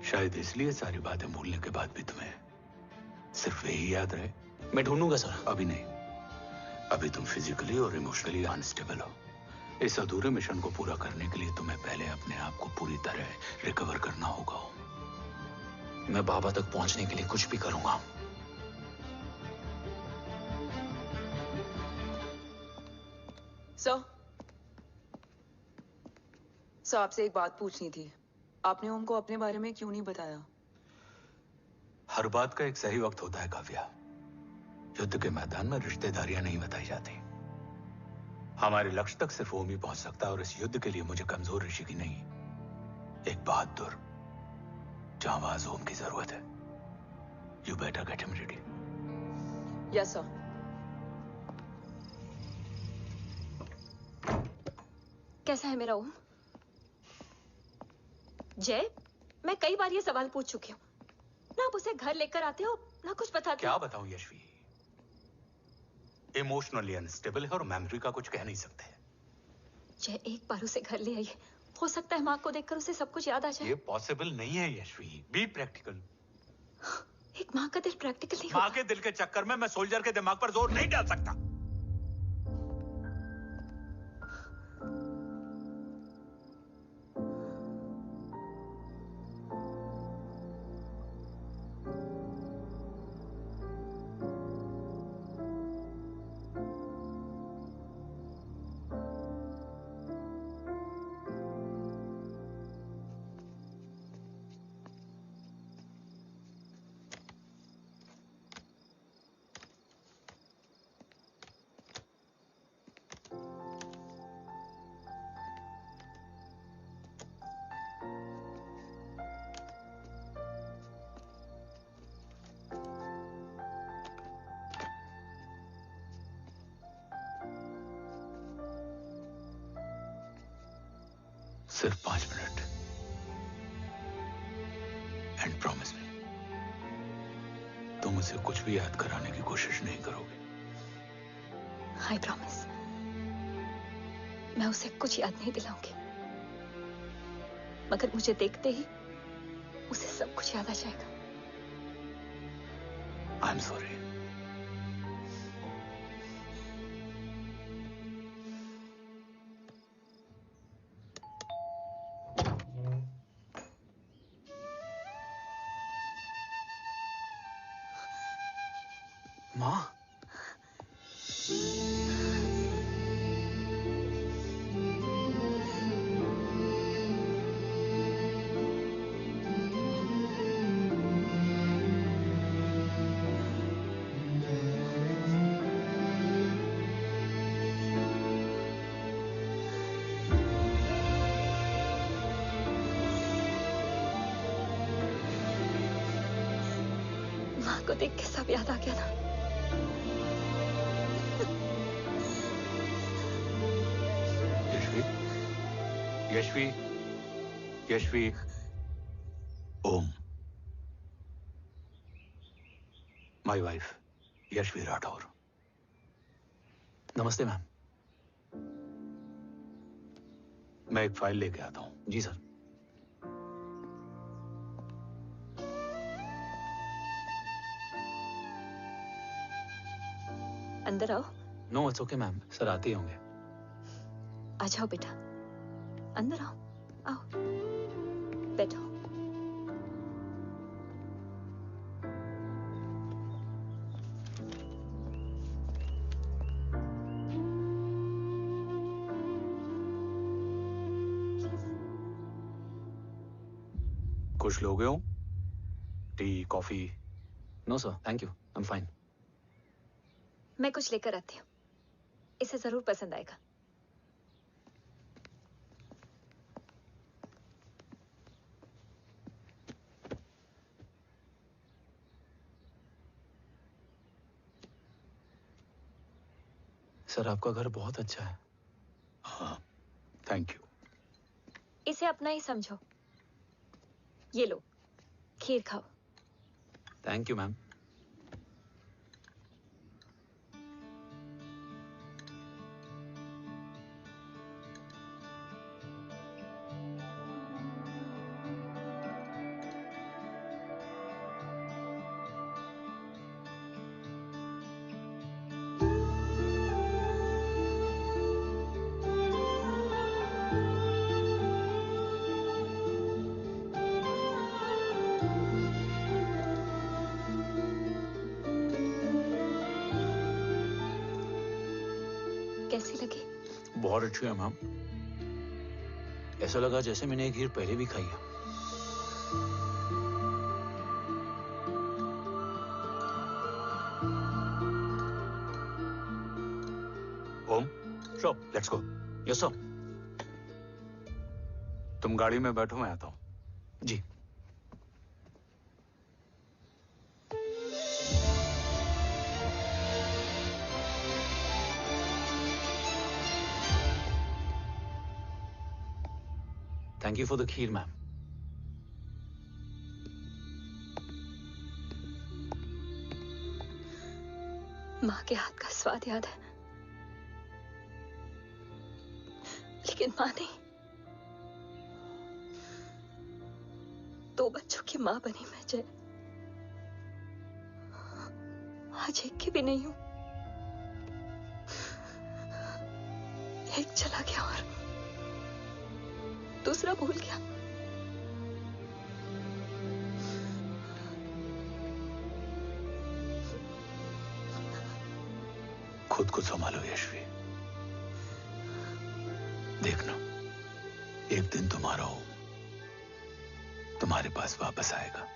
शायद इसलिए सारी बातें भूलने के बाद भी तुम्हें सिर्फ यही याद रहे। मैं ढूंढूंगा सर। अभी नहीं, अभी तुम फिजिकली और इमोशनली अनस्टेबल हो। इस अधूरे मिशन को पूरा करने के लिए तुम्हें पहले अपने आप को पूरी तरह रिकवर करना होगा। मैं बाबा तक पहुंचने के लिए कुछ भी करूंगा। सर आपसे एक बात पूछनी थी। आपने ओम को अपने बारे में क्यों नहीं बताया? हर बात का एक सही वक्त होता है काव्या। युद्ध के मैदान में रिश्तेदारियां नहीं बताई जाती। हमारे लक्ष्य तक सिर्फ ओम ही पहुंच सकता है, और इस युद्ध के लिए मुझे कमजोर ऋषि की नहीं, एक बहादुर जांबाज ओम की जरूरत है। You better get him ready. Yes sir. कैसा है मेरा ओम? जय, मैं कई बार ये सवाल पूछ चुकी हूँ। ना आप उसे घर लेकर आते हो, ना कुछ बताते हो। क्या बताऊं यशवी, इमोशनली अनस्टेबल है और मेमोरी का कुछ कह नहीं सकते। जय, एक बार उसे घर ले आइए। हो सकता है माँ को देखकर उसे सब कुछ याद आ जाए। ये पॉसिबल नहीं है यशवी। Be practical. एक माँ का दिल प्रैक्टिकल नहीं माँ के दिल के चक्कर में मैं सोल्जर के दिमाग पर जोर नहीं डाल सकता। सिर्फ 5 मिनट। एंड प्रॉमिस मी, तुम उसे कुछ भी याद कराने की कोशिश नहीं करोगे। आई प्रॉमिस, मैं उसे कुछ याद नहीं दिलाऊंगी, मगर मुझे देखते ही उसे सब कुछ याद आ जाएगा। I am sorry. माँ, माँ को देख के सब याद आ गया ना। Yashvi, Yashvi, Om, my wife Yashvi Rathore. नमस्ते मैम। मैं एक फाइल लेके आता हूं। जी सर। अंदर आओ। No it's okay ma'am, sir आते ही होंगे। आ जाओ बेटा, अंदर आओ। आओ, बैठो। कुछ लोगे हो? Tea, coffee? No sir, thank you, I am fine. मैं कुछ लेकर आती हूँ, इसे जरूर पसंद आएगा। सर आपका घर बहुत अच्छा है। हाँ, थैंक यू। इसे अपना ही समझो। ये लो, खीर खाओ। Thank you ma'am. बहुत अच्छी है मैम। ऐसा लगा जैसे मैंने एक खीर पहले भी खाई है। Om, sure, let's go. Yes sir. तुम गाड़ी में बैठो, मैं आता हूं। जी। Thank you for the kheer, ma'am. माँ के हाथ का स्वाद याद है, लेकिन माँ नहीं। 2 बच्चों की माँ बनी मैं जय। आज एक की भी नहीं हूं। एक चला गया और दूसरा भूल गया। खुद को संभालो यशवी। देखना, एक दिन तुम्हारा हो तुम्हारे पास वापस आएगा।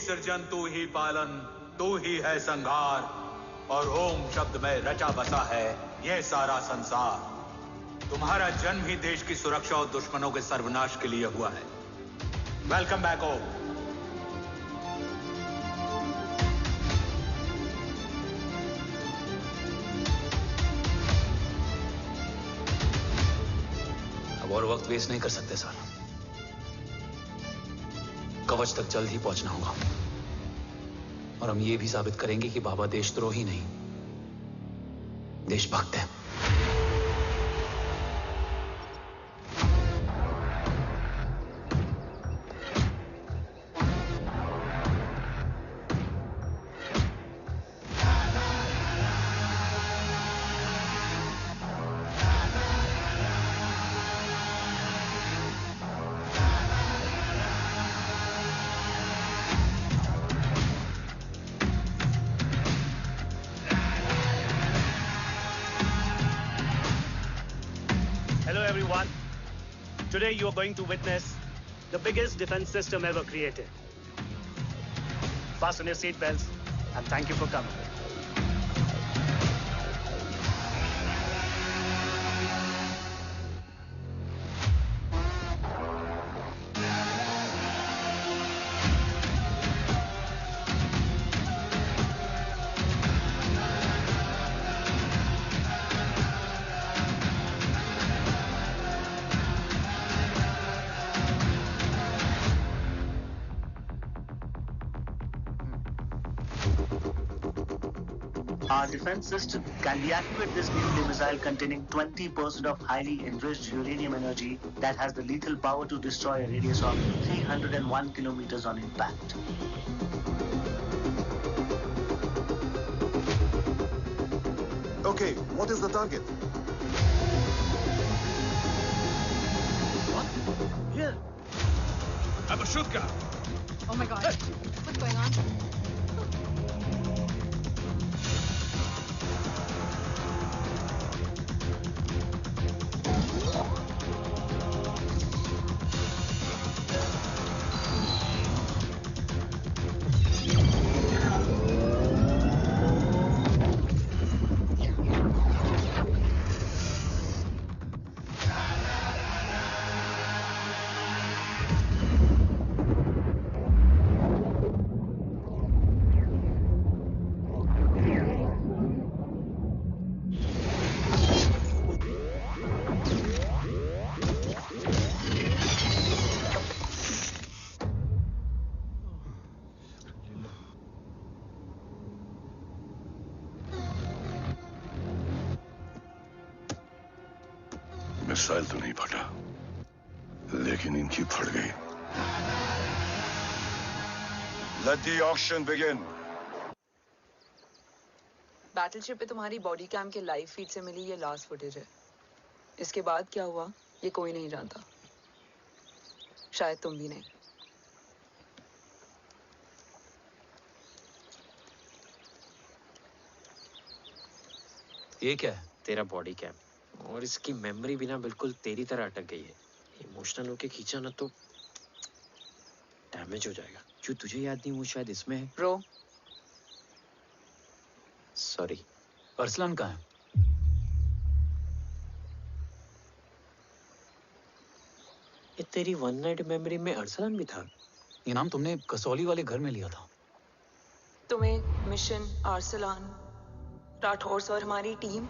सृजन तू ही पालन, तू ही है संहार, और ओम शब्द में रचा बसा है यह सारा संसार। तुम्हारा जन्म ही देश की सुरक्षा और दुश्मनों के सर्वनाश के लिए हुआ है। वेलकम बैक ओम। अब और वक्त वेस्ट नहीं कर सकते सर। कवच तक जल्द ही पहुंचना होगा और हम ये भी साबित करेंगे कि बाबा देशद्रोही नहीं, देशभक्त है। Today you are going to witness the biggest defense system ever created. Fasten your seat belts and thank you for coming. Our defense system can deactivate this nuclear missile containing 20% of highly enriched uranium energy that has the lethal power to destroy a radius of 301 kilometers on impact. Okay, what is the target? shoot ka. Oh my God. What's going on? Missile तो नहीं फटा, लेकिन इनकी फट गई। Let the auction begin. Battleship पे तुम्हारी बॉडी कैम के लाइव फीड से मिली ये लास्ट फुटेज है। इसके बाद क्या हुआ ये कोई नहीं जानता, शायद तुम भी नहीं। ये क्या है? तेरा बॉडी कैम, और इसकी मेमोरी बिना बिल्कुल तेरी तरह अटक गई है। इमोशनल होके खींचा ना तो डैमेज हो जाएगा। जो तुझे याद नहीं वो शायद इसमें है। Bro sorry. अरसलान कहाँ है? ये तेरी वन नाइट मेमोरी में अरसलान भी था? ये नाम तुमने कसौली वाले घर में लिया था। तुम्हें मिशन अरसलान राठौर और हमारी टीम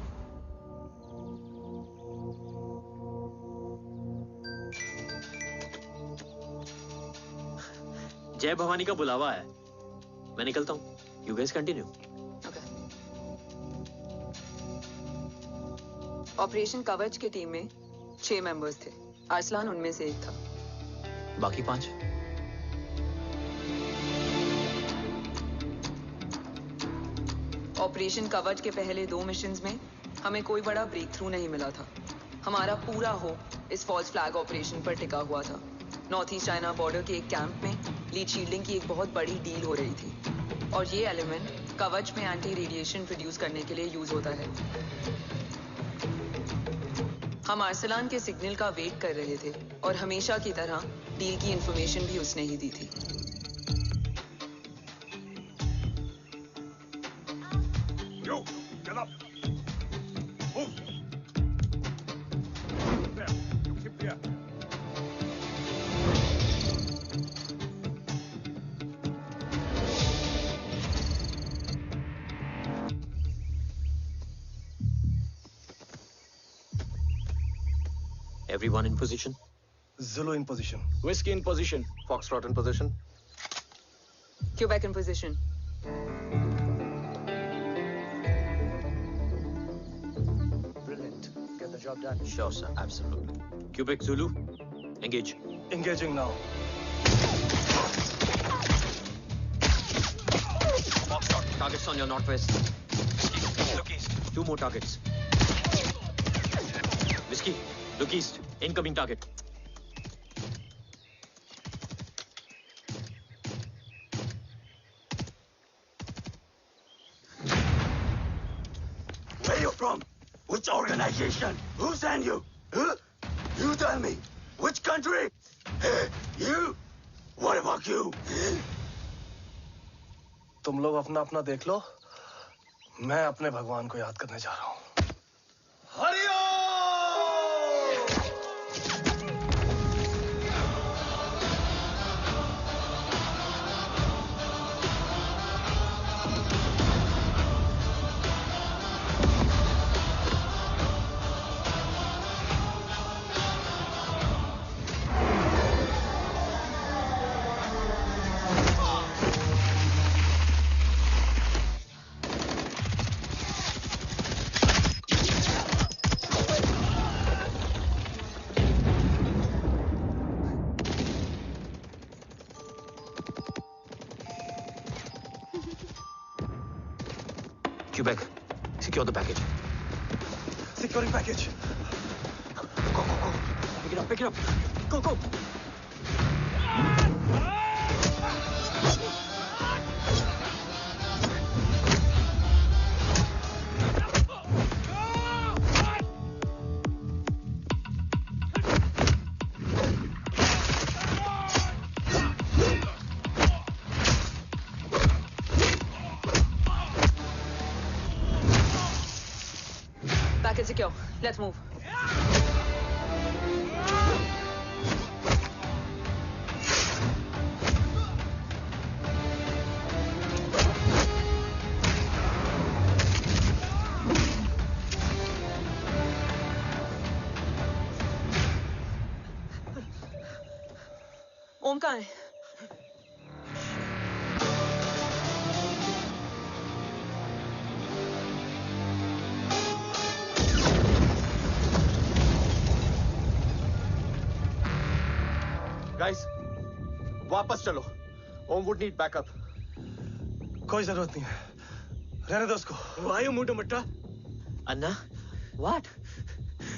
जय भवानी का बुलावा है, मैं निकलता हूँ। You guys continue. ऑपरेशन कवच की टीम में 6 मेंबर्स थे, अरसलान उनमें से एक था। बाकी 5? ऑपरेशन कवच के पहले 2 मिशंस में हमें कोई बड़ा ब्रेक थ्रू नहीं मिला था। हमारा पूरा होप इस फॉल्स फ्लैग ऑपरेशन पर टिका हुआ था। नॉर्थ ईस्ट चाइना बॉर्डर के एक कैंप में लीड शील्डिंग की एक बहुत बड़ी डील हो रही थी, और ये एलिमेंट कवच में एंटी रेडिएशन प्रोड्यूस करने के लिए यूज होता है। हम अरसलान के सिग्नल का वेट कर रहे थे, और हमेशा की तरह डील की इंफॉर्मेशन भी उसने ही दी थी। Yo, get up. Move. There. Keep there. Everyone in position? Zulu in position. Whiskey in position. Foxtrot in position. Quebec in position. Brilliant. Get the job done. Sure, sir. Absolutely. Quebec Zulu, engage. Engaging now. Foxtrot, targets on your northwest. Whiskey, look east. 2 more targets. Whiskey, look east. Incoming target. Where you from? Which organization? Who sent you? Huh? You tell me. Which country? Hey, you? What about you? तुम लोग अपना अपना देख लो, मैं अपने भगवान को याद करने जा रहा हूँ। Quebec, secure the package. Securing package. Go, go, go. Pick it up, pick it up. Go, go. secure. Let's move. ओम कहाँ है? गाइस, वापस चलो। ओम वुड नीड बैकअप। कोई जरूरत नहीं है, रहने दो उसको। Why you Munda Matta? Anna, what?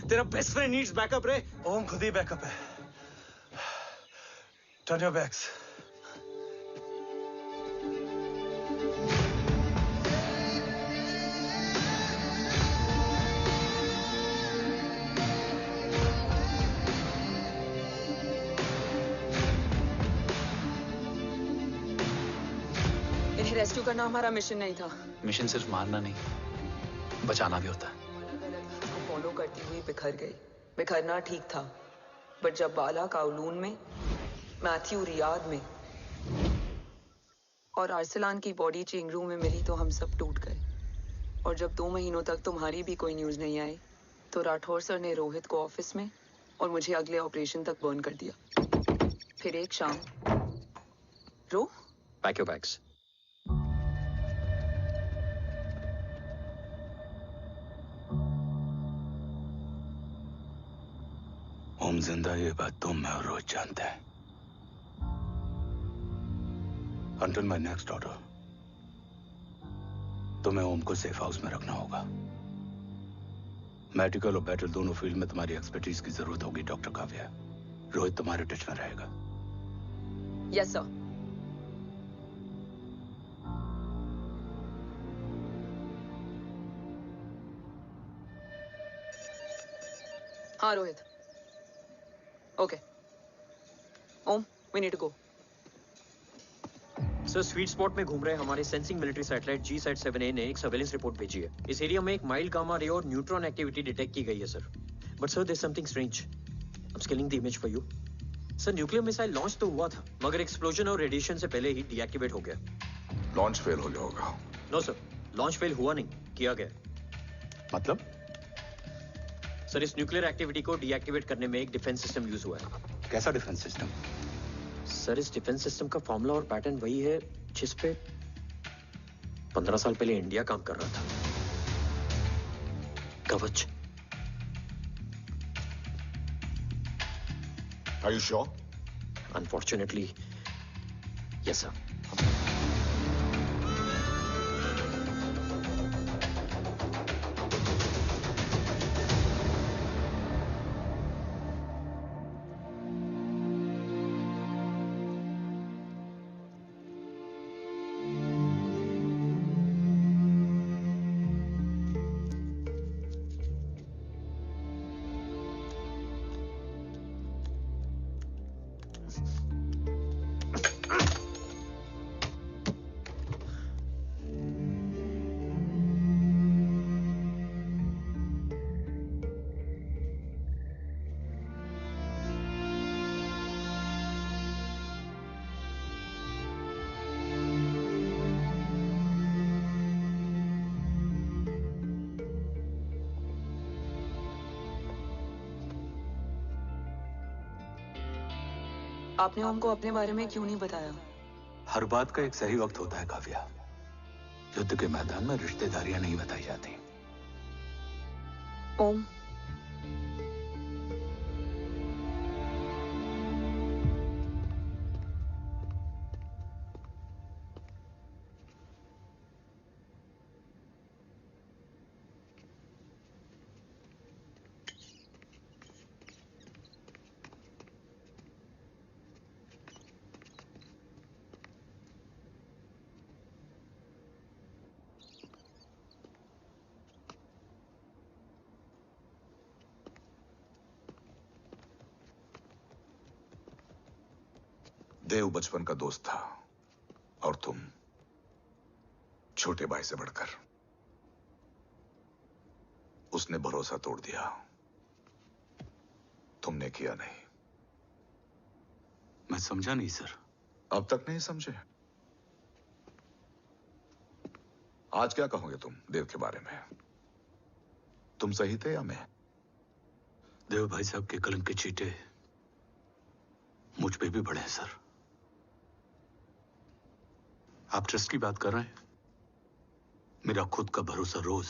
तेरा बेस्ट फ्रेंड नीड्स बैकअप रे। ओम खुद ही बैकअप है। Turn your backs. इन्हें रेस्क्यू करना हमारा मिशन नहीं था। मिशन सिर्फ मारना नहीं, बचाना भी होता है। को फॉलो करती हुई बिखर गई। बिखरना ठीक था, बट जब बाला काउलून में, मैथ्यू रियाद में और अरसलान की बॉडी चेंज रूम में मिली तो हम सब टूट गए। और जब 2 महीनों तक तुम्हारी भी कोई न्यूज नहीं आई तो राठौर सर ने रोहित को ऑफिस में और मुझे अगले ऑपरेशन तक बर्न कर दिया। फिर एक शाम रो पैक योर बैग्स। ओम जिंदा, ये बात तुम मैं और रोज जानते हैं। Until my next order, तुम्हें ओम को सेफ हाउस में रखना होगा। मेडिकल और बैटल दोनों फील्ड में तुम्हारी एक्सपर्टीज की जरूरत होगी डॉक्टर काव्या। रोहित तुम्हारे टच में रहेगा। Yes sir. हाँ Rohit. Okay Om, we need to go. Sir, sweet spot में घूम रहे हमारे सेंसिंग मिलिट्री सैटेलाइट G-SAT-7A ने एक सर्वेलेंस रिपोर्ट भेजी है। इस एरिया में एक माइल्ड गामा रे और न्यूट्रॉन एक्टिविटी डिटेक्ट की गई है sir. But sir, there is something strange. I am scaling the image for you. Sir, nuclear missile launch तो हुआ था, मगर एक्सप्लोजन और रेडिएशन से पहले ही डीएक्टिवेट हो गया। लॉन्च फेल हो गया होगा। नो सर, लॉन्च फेल हुआ नहीं, किया गया। मतलब? सर, इस न्यूक्लियर एक्टिविटी को डीएक्टिवेट करने में एक डिफेंस सिस्टम यूज हुआ है। कैसा डिफेंस सिस्टम? सर, इस डिफेंस सिस्टम का फॉर्मूला और पैटर्न वही है जिस पे 15 साल पहले इंडिया काम कर रहा था। कवच। Are you sure? Unfortunately, yes sir. आपने ओम को अपने बारे में क्यों नहीं बताया? हर बात का एक सही वक्त होता है काव्या। युद्ध के मैदान में रिश्तेदारियां नहीं बताई जाती। ओम, देव बचपन का दोस्त था और तुम छोटे भाई से बढ़कर। उसने भरोसा तोड़ दिया, तुमने किया नहीं। मैं समझा नहीं सर। अब तक नहीं समझे? आज क्या कहोगे तुम देव के बारे में? तुम सही थे या मैं? देव भाई साहब के कलंक के चीटे मुझ पे भी बड़े हैं सर। आप ट्रस्ट की बात कर रहे हैं? मेरा खुद का भरोसा रोज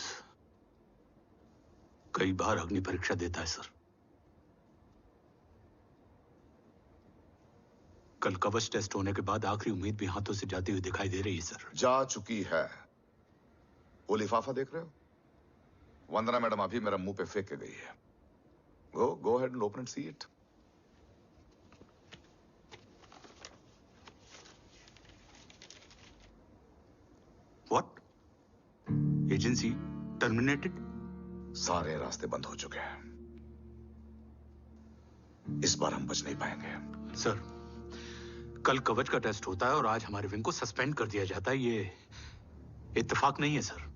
कई बार अग्नि परीक्षा देता है सर। कल कवच टेस्ट होने के बाद आखिरी उम्मीद भी हाथों से जाती हुई दिखाई दे रही है सर। जा चुकी है। वो लिफाफा देख रहे हो? वंदना मैडम अभी मेरा मुंह पे फेंक के गई है। गो ahead and open and see it. What? Agency terminated? सारे रास्ते बंद हो चुके हैं। इस बार हम बच नहीं पाएंगे। सर, कल कवच का टेस्ट होता है और आज हमारे विंग को सस्पेंड कर दिया जाता है। ये इत्तेफाक नहीं है सर।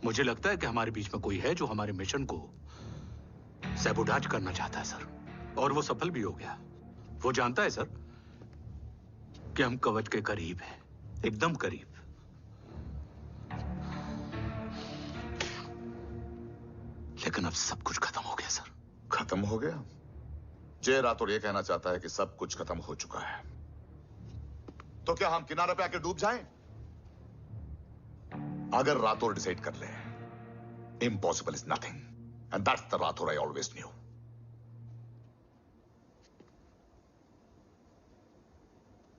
मुझे लगता है कि हमारे बीच में कोई है जो हमारे मिशन को सैबोटाज करना चाहता है सर, और वो सफल भी हो गया। वो जानता है सर कि हम कवच के करीब हैं, एकदम करीब। लेकिन अब सब कुछ खत्म हो गया सर। खत्म हो गया? जय राठौर ये कहना चाहता है कि सब कुछ खत्म हो चुका है। तो क्या हम किनारे पे आके डूब जाएं? अगर राठौर डिसाइड कर ले, impossible is nothing, and that's the Rathore I always new.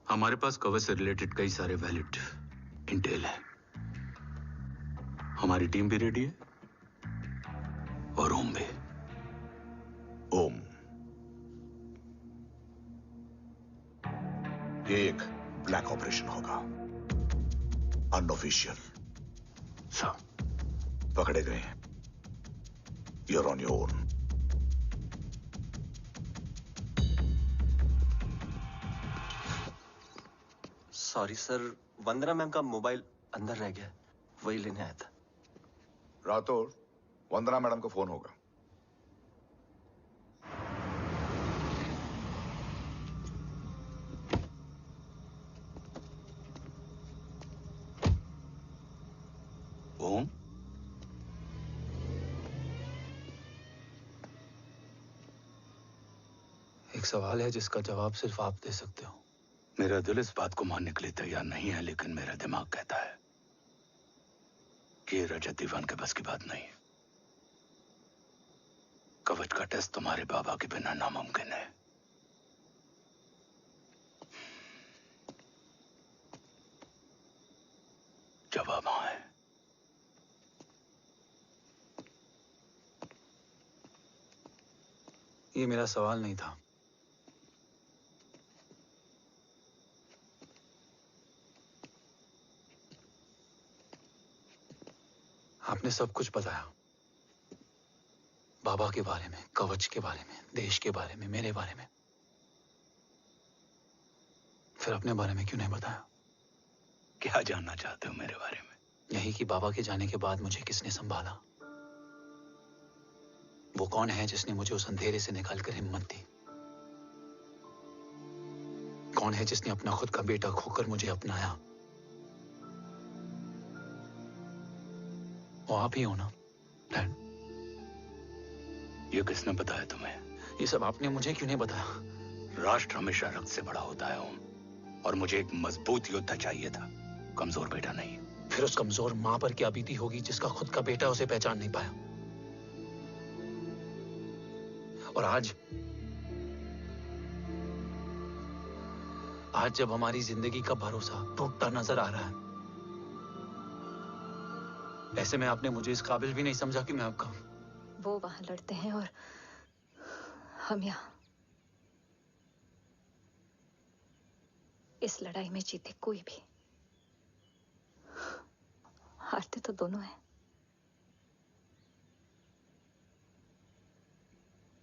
हमारे पास कवच से रिलेटेड कई सारे वैलिड इंटेल है। हमारी टीम भी रेडी है और ओम भी। ओम, ये एक ब्लैक ऑपरेशन होगा, अनऑफिशियल। सर, पकड़े गए हैं। You're on your own. Sorry sir, Vandana ma'am का मोबाइल अंदर रह गया, वही लेने आया था। राठौर, वंदना मैडम को फोन होगा। ओम, एक सवाल है जिसका जवाब सिर्फ आप दे सकते हो। मेरा दिल इस बात को मानने के लिए तैयार नहीं है, लेकिन मेरा दिमाग कहता है कि ये रजत दीवान के बस की बात नहीं। कवच का टेस्ट तुम्हारे बाबा के बिना नामुमकिन है। जवाब हाँ है। ये मेरा सवाल नहीं था। आपने सब कुछ बताया, बाबा के बारे में, कवच के बारे में, देश के बारे में, मेरे बारे में। फिर अपने बारे में क्यों नहीं बताया? क्या जानना चाहते हो मेरे बारे में? यही कि बाबा के जाने के बाद मुझे किसने संभाला? वो कौन है जिसने मुझे उस अंधेरे से निकालकर हिम्मत दी? कौन है जिसने अपना खुद का बेटा खोकर मुझे अपनाया? वो आप ही हो ना, डैड? ये किसने बताया तुम्हें? ये सब आपने मुझे क्यों नहीं बताया? राष्ट्र हमेशा रक्त से बड़ा होता है ओम, और मुझे एक मजबूत योद्धा चाहिए था, कमजोर बेटा नहीं। फिर उस कमजोर मां पर क्या बीती होगी जिसका खुद का बेटा उसे पहचान नहीं पाया? और आज जब हमारी जिंदगी का भरोसा टूटता नजर आ रहा है, ऐसे में आपने मुझे इस काबिल भी नहीं समझा कि मैं आपका। वो वहां लड़ते हैं और हम यहाँ। इस लड़ाई में जीते कोई भी, हारते तो दोनों हैं।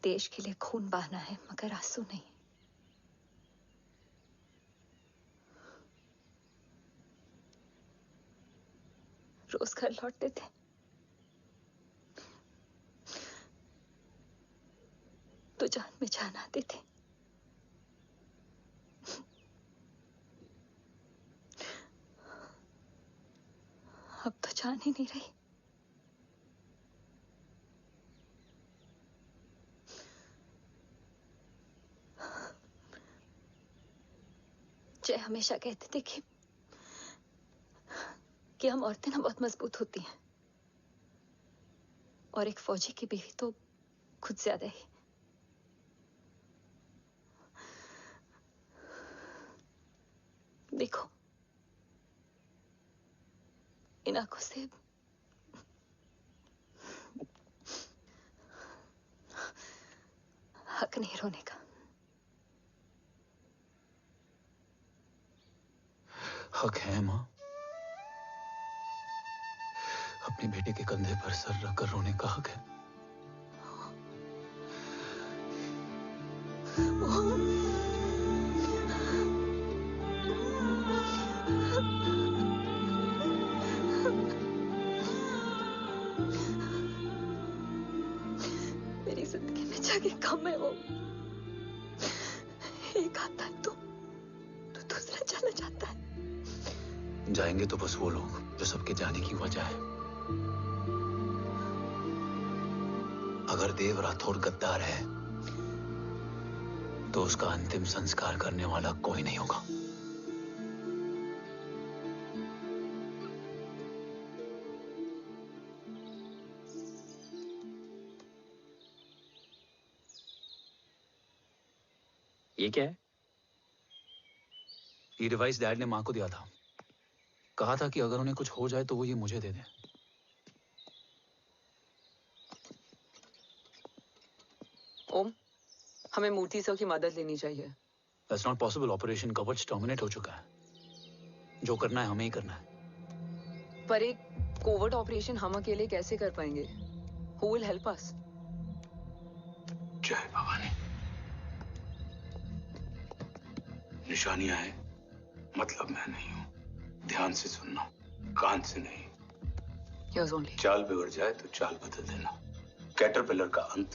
देश के लिए खून बहाना है, मगर आंसू नहीं। रोज घर लौटते थे, में जान आती थी। अब तो जान ही नहीं रही। जय हमेशा कहते थे कि हम औरतें ना बहुत मजबूत होती हैं, और एक फौजी की बीवी तो खुद ज्यादा ही। देखो, इन आंखों से हक नहीं रोने का। हक है माँ, अपने बेटे के कंधे पर सर रखकर रोने का हक है। मेरी जिंदगी में जगह कम है वो। एक आता है तो दूसरा चला जाता है। जाएंगे तो बस वो लोग जो सबके जाने की वजह है। अगर देव राठौर गद्दार है तो उसका अंतिम संस्कार करने वाला कोई नहीं होगा। ये क्या है? ये डिवाइस डैड ने मां को दिया था। कहा था कि अगर उन्हें कुछ हो जाए तो वो ये मुझे दे दें। ओम, हमें मूर्ति सर की मदद लेनी चाहिए। That's not possible. ऑपरेशन कवच टर्मिनेट हो चुका है। जो करना है हमें ही करना है। पर एक कोवर्ट ऑपरेशन हम अकेले कैसे कर पाएंगे? Who will help us? जय भवानी। निशानियां है, मतलब मैं नहीं हूं। ध्यान से सुनना, कान से नहीं। Yes, only. चाल बिगड़ जाए तो चाल बदल देना। कैटरपिलर का अंत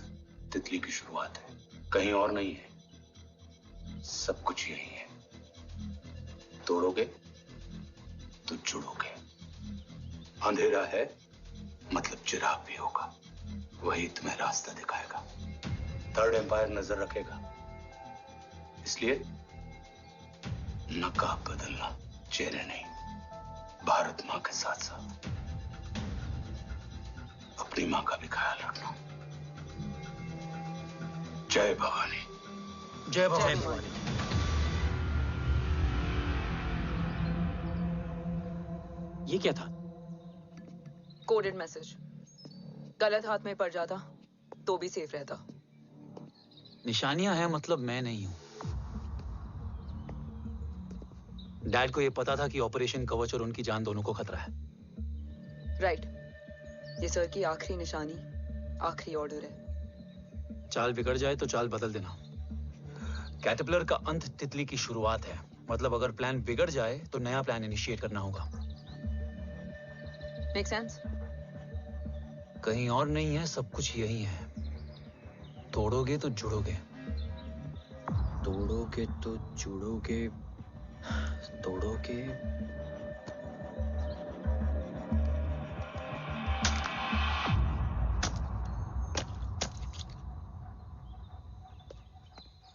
तितली की शुरुआत है, कहीं और नहीं है। सब कुछ यही है। तोड़ोगे तो जुड़ोगे। अंधेरा है मतलब चिराग भी होगा, वही तुम्हें रास्ता दिखाएगा। थर्ड एम्पायर नजर रखेगा, इसलिए नकाब बदलना, चेहरे नहीं। भारत मां के साथ साथ अपनी मां का भी ख्याल रखना। जय भवानी। जय भवानी। ये क्या था? Coded message. गलत हाथ में पड़ जाता तो भी सेफ रहता। निशानियां हैं मतलब मैं नहीं हूं। डैड को यह पता था कि ऑपरेशन कवच और उनकी जान दोनों को खतरा है। राइट। ये सर की आखिरी निशानी, आखिरी ऑर्डर है। चाल बिगड़ जाए तो चाल बदल देना। कैटरपिलर का अंत तितली की शुरुआत है, मतलब अगर प्लान बिगड़ जाए तो नया प्लान इनिशिएट करना होगा। Make sense? कहीं और नहीं है, सब कुछ यही है। तोड़ोगे तो जुड़ोगे। तोड़ोगे तो जुड़ोगे। तोड़ोगे।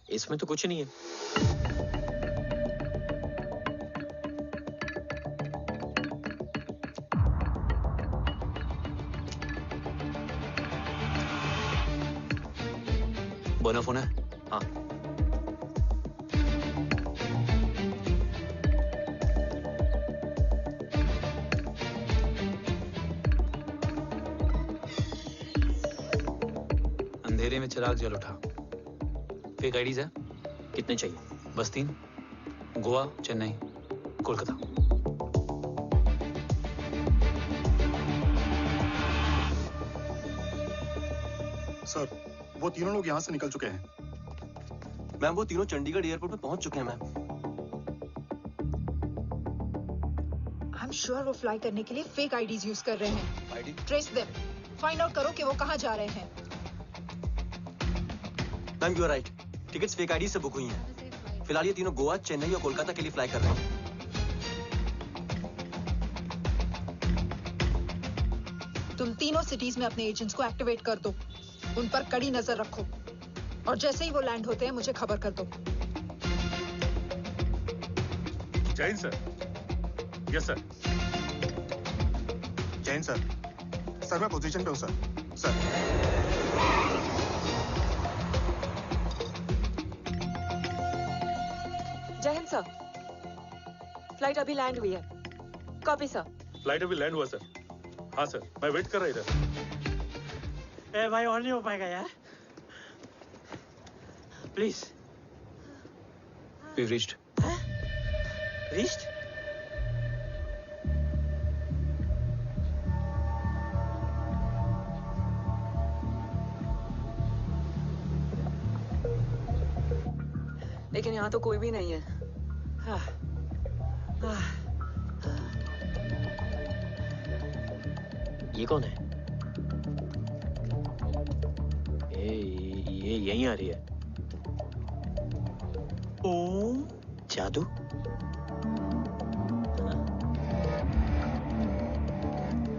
इसमें तो कुछ नहीं है। बोना फोन है? हाँ। अंधेरे में चिराग जल उठा। फेक आईडीज है? कितने चाहिए? बस 3। गोवा, चेन्नई, कोलकाता। सर, वो तीनों लोग यहाँ से निकल चुके हैं। मैम, वो तीनों चंडीगढ़ एयरपोर्ट पे पहुंच चुके हैं मैम। आई एम श्योर वो फ्लाई करने के लिए फेक आईडीज यूज कर रहे हैं। ID? Trace them. Find out करो कि वो कहाँ जा रहे हैं। Ma'am you are right, tickets fake ID से बुक हुई हैं। फिलहाल ये तीनों गोवा, चेन्नई और कोलकाता के लिए फ्लाई कर रहे हैं। तुम तीनों सिटीज में अपने एजेंट्स को एक्टिवेट कर दो, उन पर कड़ी नजर रखो और जैसे ही वो लैंड होते हैं मुझे खबर कर दो। Jain sir. Yes sir. Jain sir. Sir मैं पोजीशन पे हूँ सर। सर जय हिंद सर। फ्लाइट अभी लैंड हुई है। Copy sir. फ्लाइट अभी लैंड हुआ सर। हाँ सर, मैं वेट कर रहा इधर। ए भाई और नहीं हो पाएगा यार, प्लीज। We've reached. Reached? लेकिन यहाँ तो कोई भी नहीं है। ये कौन है? ये यहीं आ रही है। ओम जादू।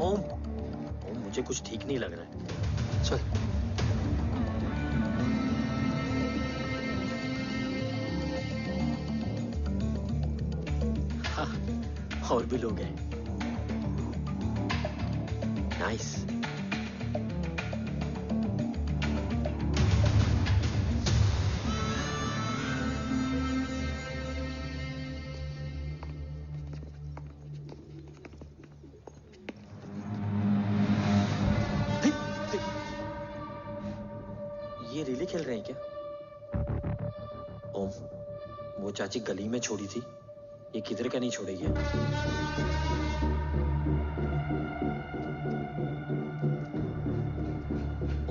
ओम मुझे कुछ ठीक नहीं लग रहा है। चल। हाँ, और भी लोग हैं। नाइस। ये रिले खेल रहे हैं क्या? ओम, वो चाची गली में छोड़ी थी, ये किधर का नहीं छोड़ेगी।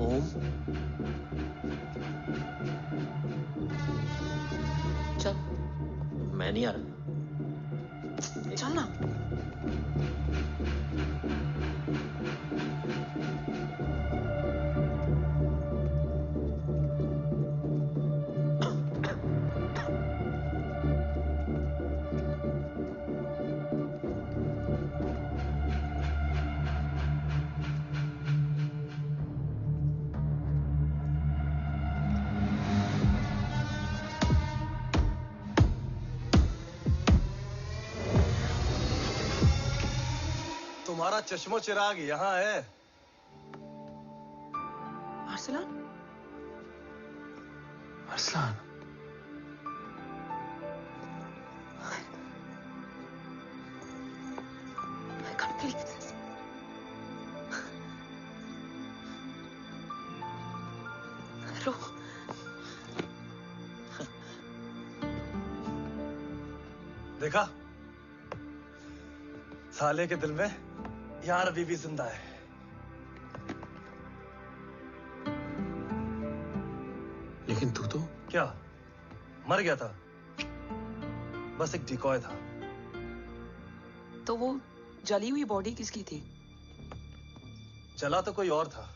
ओम, चल। मैं नहीं आ रहा। चल ना। तुम्हारा चश्मो चिराग यहाँ है। Arsalan? Arsalan? I can't believe this. रो। देखा? साले के दिल में यार अभी भी जिंदा है। लेकिन तू तो क्या मर गया था? बस एक डिकॉय था। तो वो जली हुई बॉडी किसकी थी? चला तो कोई और था,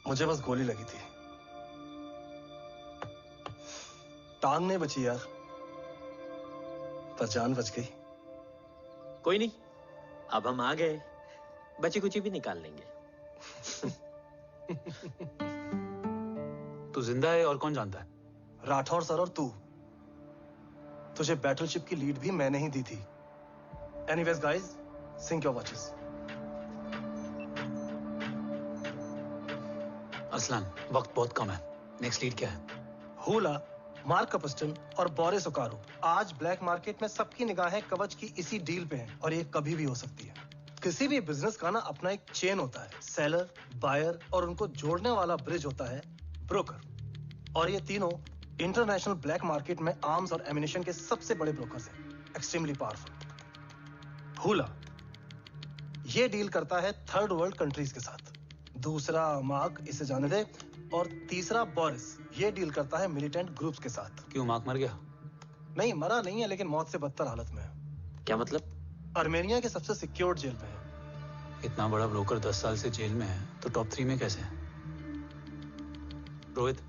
मुझे बस गोली लगी थी। टांग नहीं बची यार, पर जान बच गई। कोई नहीं, अब हम आ गए, बची कुची भी निकाल लेंगे। तू जिंदा है और कौन जानता है? राठौर सर और तू। तुझे बैटलशिप की लीड भी मैंने ही दी थी। Anyways guys, sync your watches. Arsalan, वक्त बहुत कम है। नेक्स्ट लीड क्या है? हुला, मार्क कपस्टन और बोरिस ओकारो आज ब्लैक मार्केट में सबकी निगाहें कवच की इसी डील पे हैं और ये कभी भी हो सकती है। किसी भी बिजनेस का ना अपना एक चेन होता है, सेलर, बायर और उनको जोड़ने वाला ब्रिज होता है ब्रोकर। और ये तीनों इंटरनेशनल ब्लैक मार्केट में आर्म्स और एमिनेशन के सबसे बड़े ब्रोकर्स हैं, एक्सट्रीमली पावरफुल। हुला ये डील करता है थर्ड वर्ल्ड कंट्रीज के साथ, दूसरा मार्क, इसे जाने दे, और तीसरा बोरिस ये डील करता है मिलिटेंट ग्रुप्स के साथ। क्यों, मार्क मर गया? नहीं, मरा नहीं है, लेकिन मौत से बदतर हालत में है। क्या मतलब? आर्मेनिया के सबसे सिक्योर्ड जेल में है। इतना बड़ा ब्रोकर 10 साल से जेल में है, तो टॉप 3 में कैसे है? रोहित,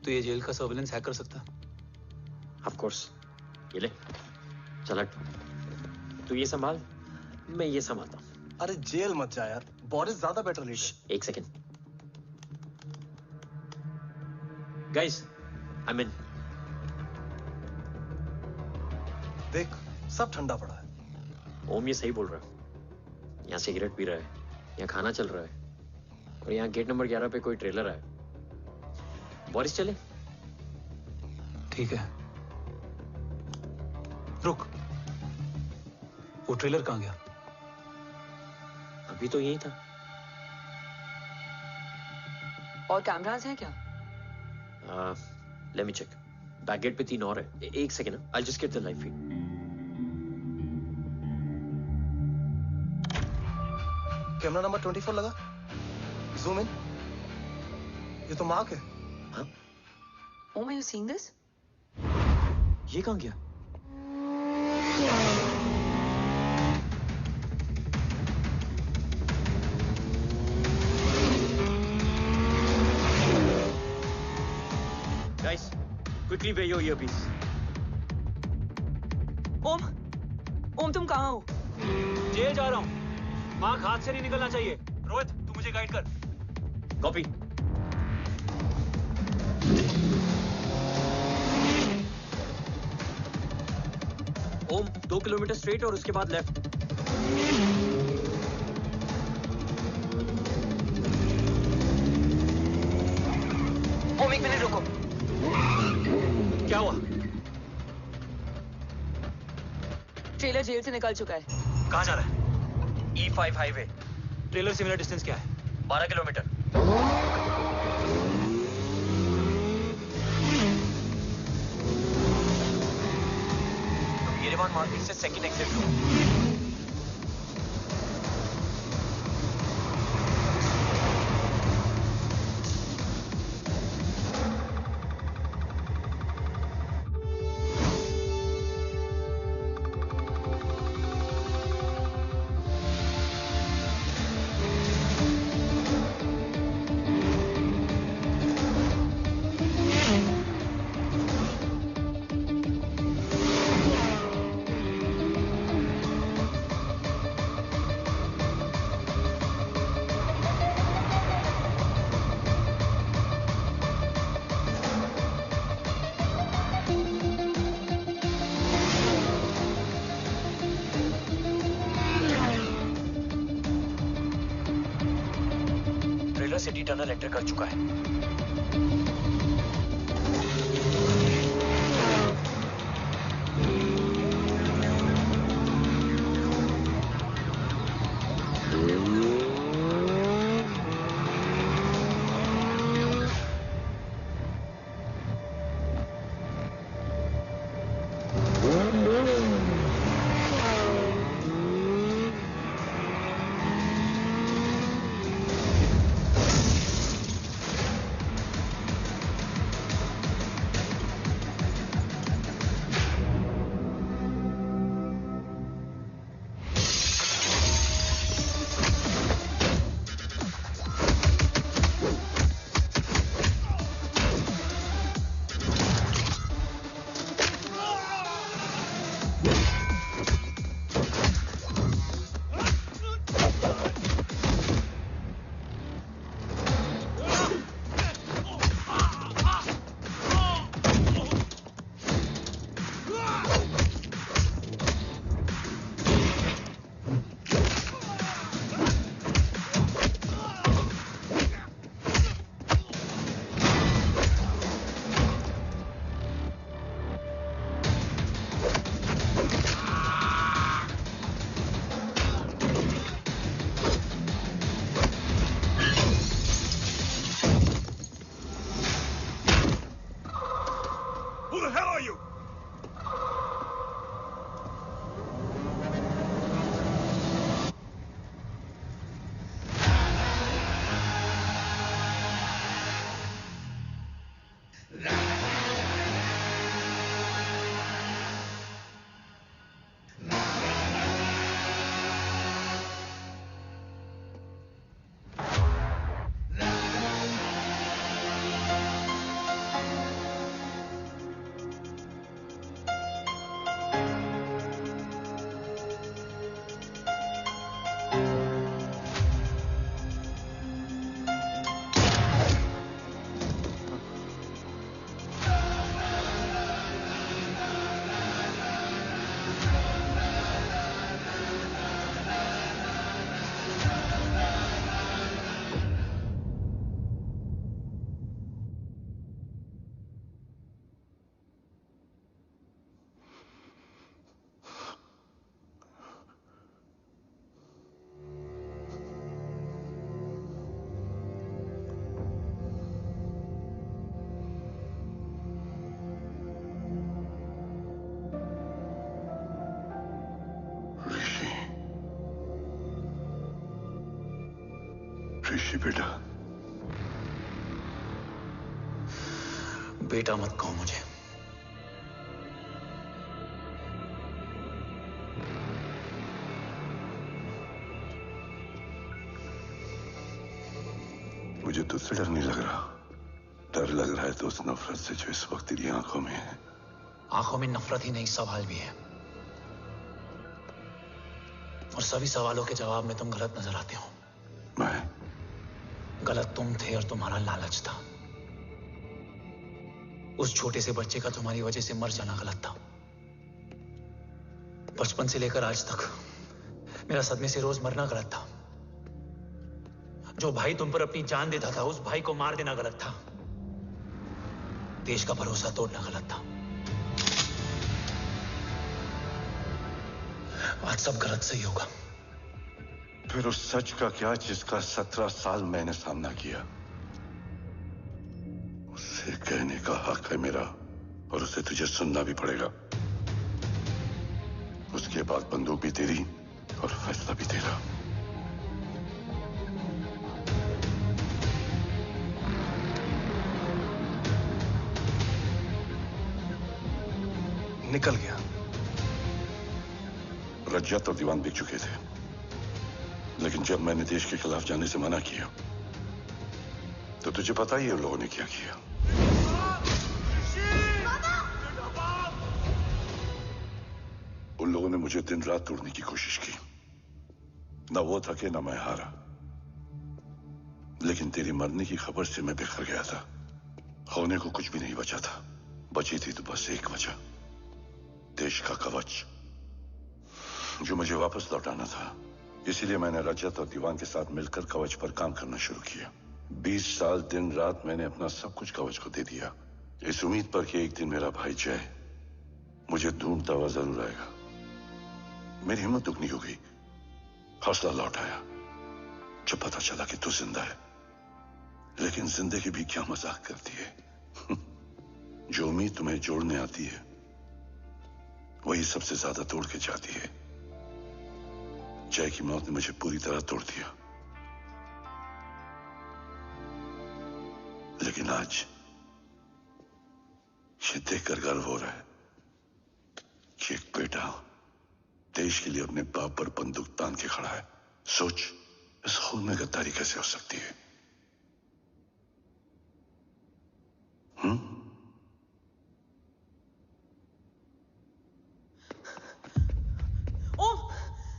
तो ये जेल का सर्विलेंस हैक कर सकता? Of course. ये ले, चल तू ये संभाल, मैं ये संभालता हूँ। अरे जेल मत जा यार, बोरिस ज्यादा बेटर लीडर। एक सेकेंड गाइस, आई मीन देख सब ठंडा पड़ा है। ओम ये सही बोल रहा है। यहाँ सिगरेट पी रहा है, यहाँ खाना चल रहा है, और यहाँ गेट नंबर 11 पे कोई ट्रेलर है। बोरिस चले? ठीक है, रुक, वो ट्रेलर कहाँ गया? अभी तो यही था। और कैमरास हैं क्या? Let me check. Back gate पे 3 और है। एक second, I just get the live feed. Camera number 24 लगा, जूम इन। ये तो मार्क है। हाँ? Om, are you seeing this? ये कहाँ गया? Guys, quickly wear your earpiece. ओम, तुम कहाँ हो? जेल जा रहा हूँ। मार्क हाथ से नहीं निकलना चाहिए। रोहित, तू मुझे गाइड कर। कॉपी। ओम, 2 किलोमीटर स्ट्रेट और उसके बाद लेफ्ट। ओम, 1 मिनट रुको। क्या हुआ? ट्रेलर जेल से निकल चुका है। कहाँ जा रहा है? E5 highway. ट्रेलर से मेरा डिस्टेंस क्या है? 12 किलोमीटर। येरेवान मार्केट से सेकंड एग्जिट लो। सिटी टनल एंटर कर चुका है। ऋषि बेटा। बेटा मत कहो मुझे। मुझे तुझसे डर नहीं लग रहा। डर लग रहा है तो उस नफरत से जो इस वक्त तेरी आंखों में है। आंखों में नफरत ही नहीं, सवाल भी है, और सभी सवालों के जवाब में तुम गलत नजर आते हो। मैं गलत तुम थे और तुम्हारा लालच था। उस छोटे से बच्चे का तुम्हारी वजह से मर जाना गलत था। बचपन से लेकर आज तक मेरा सदमे से रोज मरना गलत था। जो भाई तुम पर अपनी जान देता था, उस भाई को मार देना गलत था। देश का भरोसा तोड़ना गलत था। आज सब गलत सही होगा। फिर उस सच का क्या जिसका 17 साल मैंने सामना किया? उसे कहने का हक है मेरा, और उसे तुझे सुनना भी पड़ेगा। उसके बाद बंदूक भी तेरी और फैसला भी तेरा। निकल गया। रज्जत और दीवान बिक चुके थे, लेकिन जब मैंने देश के खिलाफ जाने से मना किया तो तुझे पता ही है उन लोगों ने क्या किया। उन लोगों ने मुझे दिन रात तोड़ने की कोशिश की। ना वो थके ना मैं हारा, लेकिन तेरी मरने की खबर से मैं बिखर गया था। होने को कुछ भी नहीं बचा था। बची थी तो बस एक वजह, देश का कवच, जो मुझे वापस लौटाना था। इसीलिए मैंने रजत और दीवान के साथ मिलकर कवच पर काम करना शुरू किया। 20 साल दिन रात मैंने अपना सब कुछ कवच को दे दिया, इस उम्मीद पर कि एक दिन मेरा भाई जय मुझे ढूंढता हुआ जरूर आएगा। मेरी हिम्मत दुगनी हो गई, हौसला लौट आया जब पता चला कि तू जिंदा है। लेकिन जिंदगी भी क्या मजाक करती है। जो उम्मीद तुम्हें जोड़ने आती है वही सबसे ज्यादा तोड़ के जाती है। जय की मौत ने मुझे पूरी तरह तोड़ दिया, लेकिन आज ये देखकर गर्व हो रहा है कि एक बेटा देश के लिए अपने बाप पर बंदूक तान के खड़ा है। सोच, इस खून में गद्दारी कैसे हो सकती है?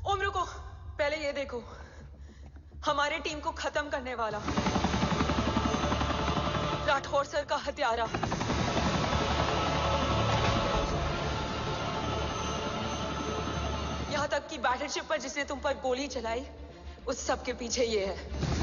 ओम रुको, पहले ये देखो, हमारे टीम को खत्म करने वाला राठौर सर का हत्यारा। यहां तक कि बैटलशिप पर जिसने तुम पर गोली चलाई, उस सब के पीछे ये है।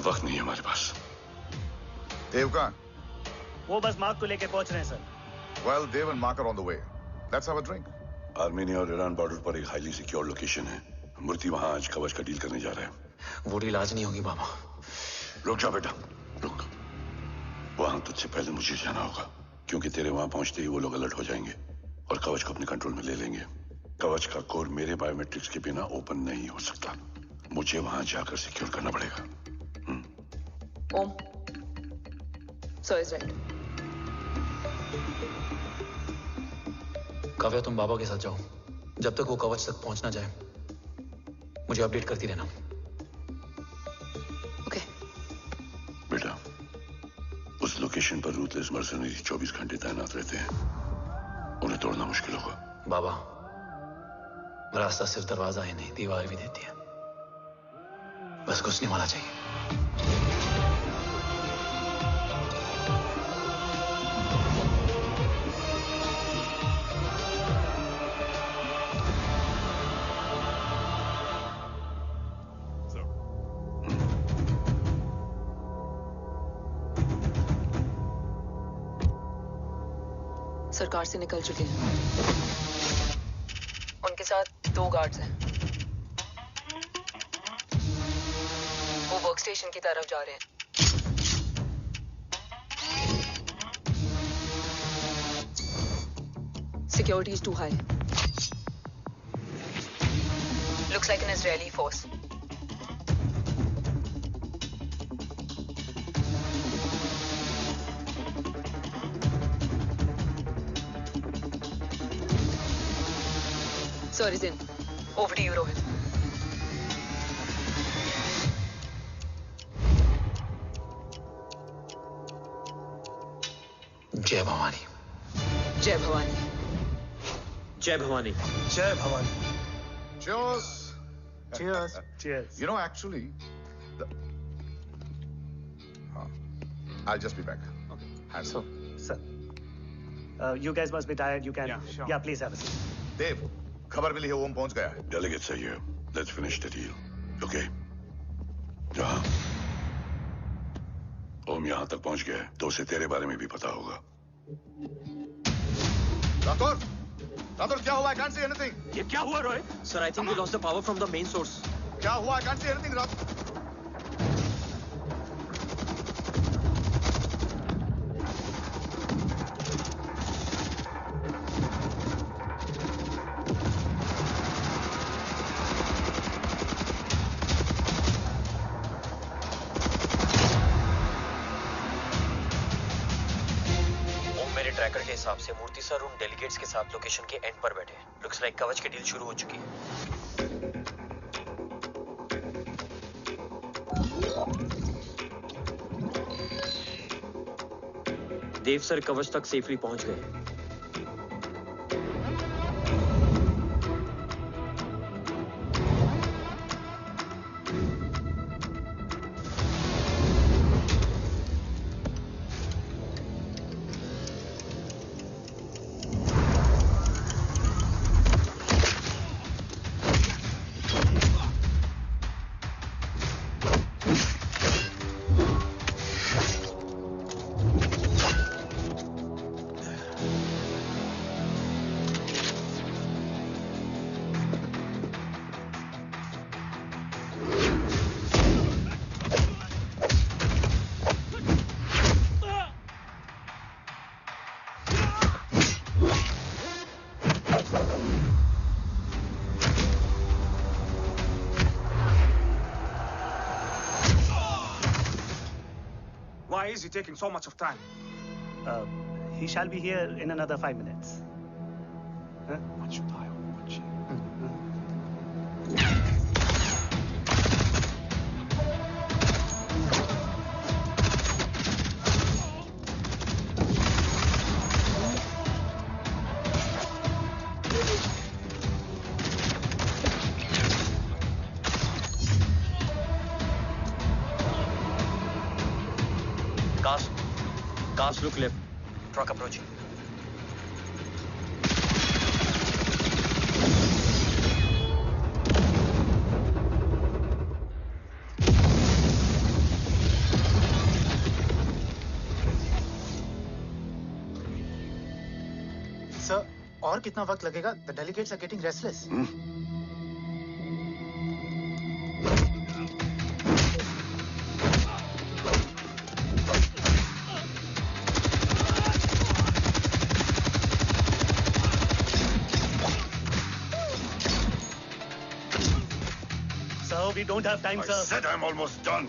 वक्त नहीं है हमारे पास। देव कहाँ? वो बस मार्क को लेके पहुंच रहे हैं sir. Well, Dev and Mark are on the way. Let's have a drink. Armenia और ईरान बॉर्डर पर एक हाईली सिक्योर लोकेशन है। मूर्ति वहां आज कवच का डील करने जा रहा है। वो डील आज नहीं होगी बाबा। रुक जा बेटा, रुक। वहां तुझसे पहले मुझे जाना होगा, क्योंकि तेरे वहां पहुंचते ही वो लोग अलर्ट हो जाएंगे और कवच को अपने कंट्रोल में ले लेंगे। कवच का कोड मेरे बायोमेट्रिक्स के बिना ओपन नहीं हो सकता। मुझे वहां जाकर सिक्योर करना पड़ेगा। ओम, सर इज राइट। काव्या, तुम बाबा के साथ जाओ। जब तक वो कवच तक पहुंच ना जाए मुझे अपडेट करती रहना। ओके। बेटा, उस लोकेशन पर रूथलेस मर्सनरी 24 घंटे तैनात रहते हैं। उन्हें तोड़ना मुश्किल होगा। बाबा, रास्ता सिर्फ दरवाजा ही नहीं, दीवार भी देती है। बस घुसने वाला चाहिए। सरकार से निकल चुके हैं। उनके साथ 2 गार्ड्स हैं। वो वर्क स्टेशन की तरफ जा रहे हैं। Security is too high. Looks like an Israeli force. Sir is in. Over to you, Rohit. जय भवानी। जय भवानी। जय भवानी। जय Bhavani. Cheers. Cheers. Cheers. You know, actually, I'll just be back. Okay. Hands up. Sir, you guys must be tired. You can. Yeah, sure. Yeah, please have a seat. देव, खबर मिली है ओम पहुंच गया है। Delegate सही है। Let's finish the deal. Okay. जहाँ ओम यहाँ तक पहुंच गया है, तो उसे तेरे बारे में भी पता होगा। राठौर, क्या हुआ? I can't see anything. ये क्या हुआ Rohit? Sir, I think we lost the power from the main source. क्या हुआ? I can't see anything, Rathore. Tracker के हिसाब से मूर्ति सर उन डेलीगेट्स के साथ लोकेशन के एंड पर बैठे हैं। लुक्स लाइक कवच की डील शुरू हो चुकी है। देव सर कवच तक सेफली पहुंच गए। Why is he taking so much of time? He shall be here in another 5 minutes. Huh? What should I watch? Cars look left. Truck approaching. Sir, और कितना वक्त लगेगा? The delegates are getting restless. We don't have time, sir. I said I'm almost done.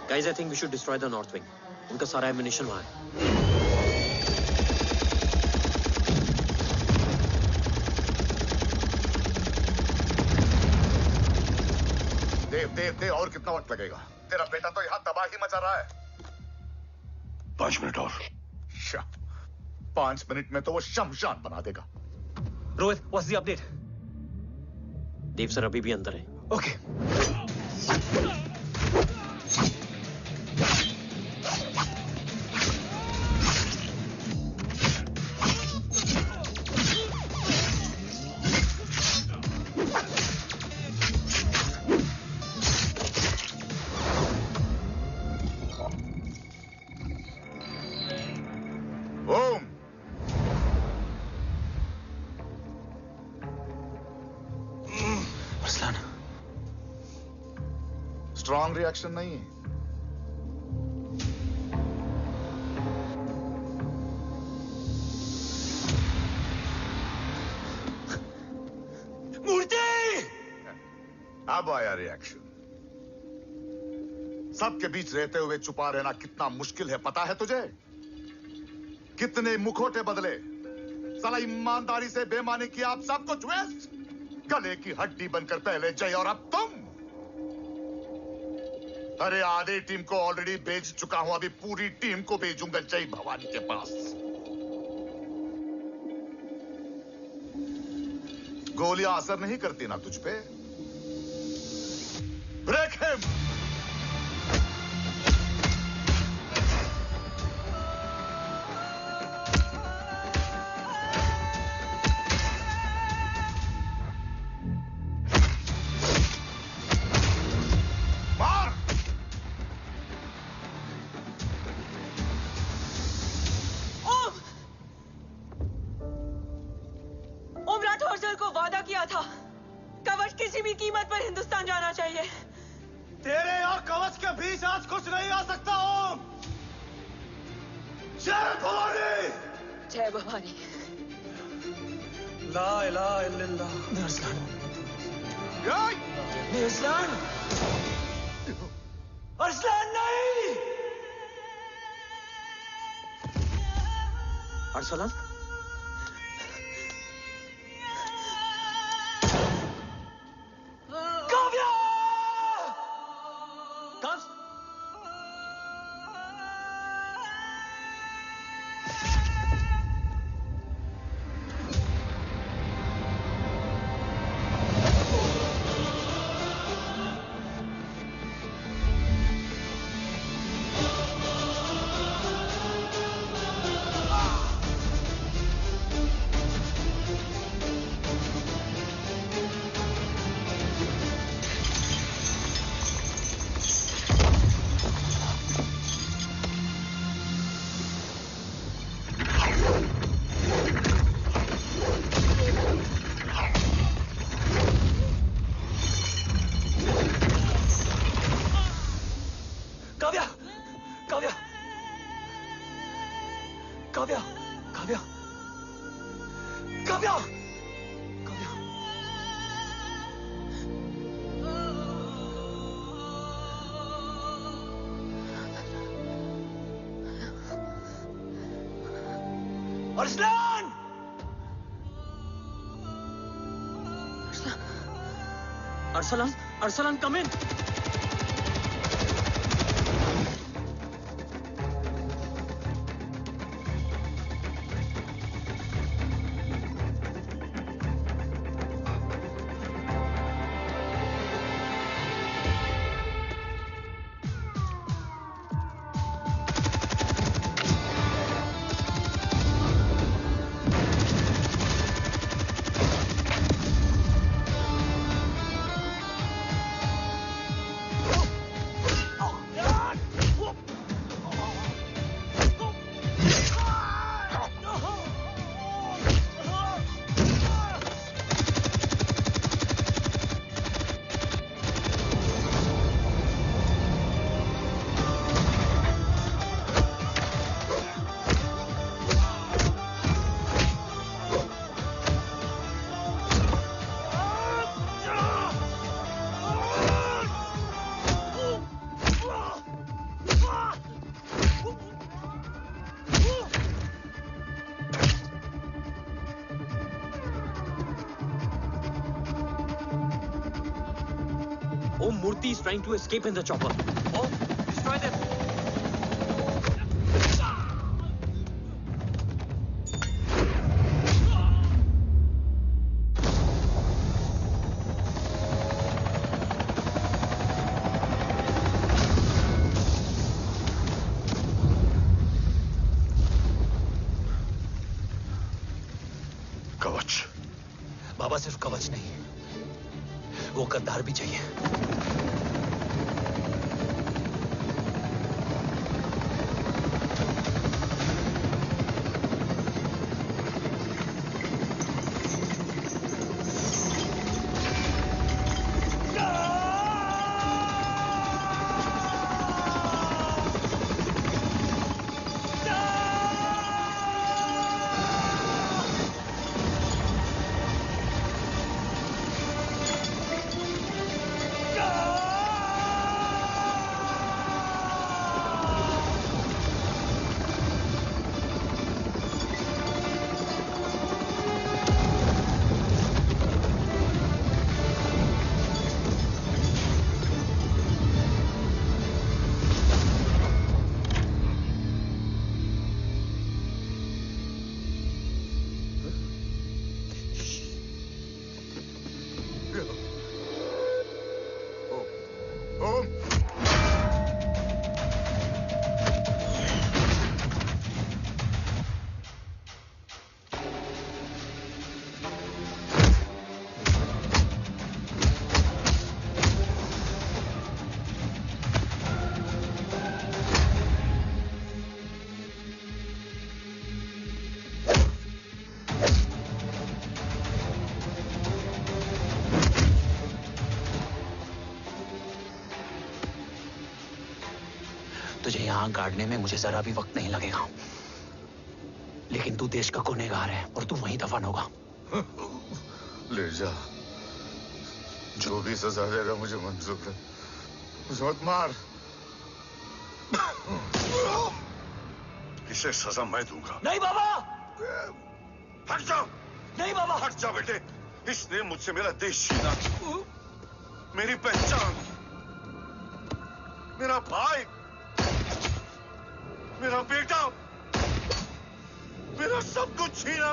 Guys, I think we should destroy the north wing. उनका सारा ammunition वहाँ है. देव और कितना वक्त लगेगा? तेरा बेटा तो यहाँ तबाही मचा रहा है. 5 मिनट और. 5 मिनट में तो वो शमशान बना देगा. Rohit, what's the update? Dev sir अभी भी अंदर है. Okay. स्ट्रॉन्ग रिएक्शन नहीं है. मूर्ति! अब आया रिएक्शन. सबके बीच रहते हुए छुपा रहना कितना मुश्किल है पता है तुझे? कितने मुखौटे बदले. साला ईमानदारी से बेईमानी किया, आप सब कुछ वेस्ट. गले की हड्डी बनकर पहले जय और अब तुम. अरे आधे टीम को ऑलरेडी भेज चुका हूं, अभी पूरी टीम को भेजूंगा जय भवानी के पास. गोलियां असर नहीं करती ना तुझ पे. Break him. तेरे और कवच के बीच आज कुछ नहीं आ सकता. ओम, जय भवानी. जय भवानी. ला इलाहा इल्लल्लाह. अरसलान. अरसलान. अरसलान नहीं. Arsalan. Arsalan! Arsalan, Arsalan, come in. enemies trying to escape in the chopper. Oh, destroy them. कवच। बाबा सिर्फ कवच नहीं, वो गद्दार भी चाहिए। तुझे यहां गाड़ने में मुझे जरा भी वक्त नहीं लगेगा, लेकिन तू देश का गुनहगार है और तू वहीं दफन होगा। ले जा, जो भी सजा देगा मुझे मंजूर है, मुझे मत मार। इसे सजा मैं दूंगा। नहीं बाबा, हट जाओ। नहीं बाबा, हट जा बेटे। इसने मुझसे मेरा देश छीना, मेरी पहचान, मेरा भाई, मेरा बेटा, मेरा सब कुछ छीना,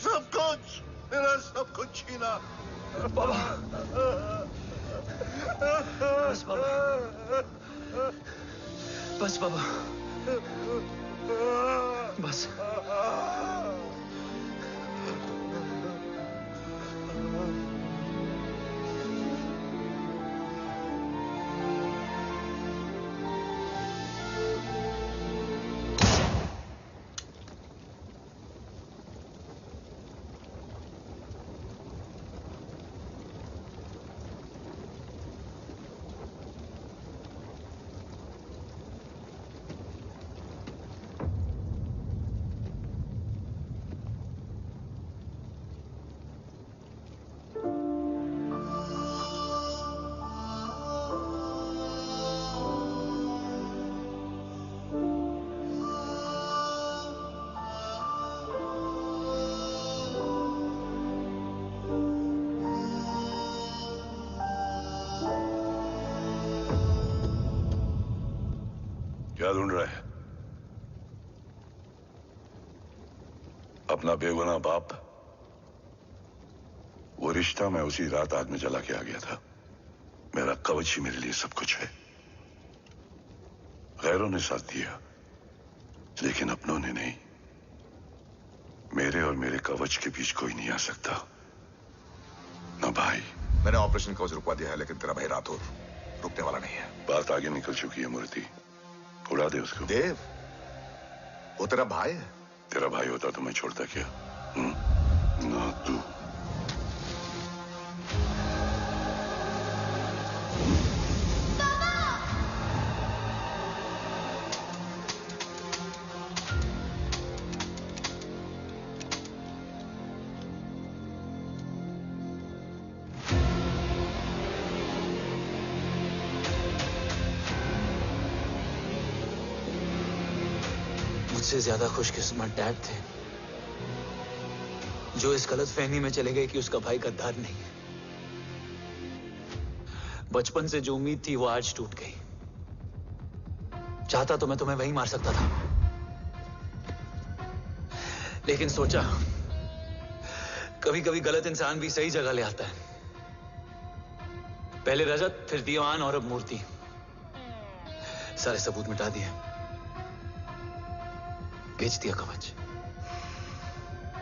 सब कुछ, मेरा सब कुछ छीना। बाबा, बस बाबा, बस बाबा, बस। क्या ढूंढ रहा है? अपना बेगुनाह बाप। वो रिश्ता मैं उसी रात आग में जला के आ गया था। मेरा कवच ही मेरे लिए सब कुछ है। गैरों ने साथ दिया, लेकिन अपनों ने नहीं। मेरे और मेरे कवच के बीच कोई नहीं आ सकता। ना भाई। मैंने ऑपरेशन कवच रुकवा दिया है, लेकिन तेरा भाई राठौर रुकने वाला नहीं है। बात आगे निकल चुकी है मूर्ति, उड़ा दे उसको। देव, वो तेरा भाई है। तेरा भाई होता तो मैं छोड़ता क्या? ना तू। मुझसे ज्यादा खुशकिस्मत डैड थे, जो इस गलतफहमी में चले गए कि उसका भाई गद्दार नहीं है। बचपन से जो उम्मीद थी वो आज टूट गई। चाहता तो मैं तुम्हें वहीं मार सकता था, लेकिन सोचा कभी कभी गलत इंसान भी सही जगह ले आता है। पहले रजत, फिर दीवान और अब मूर्ति। सारे सबूत मिटा दिए, बेच दिया कवच।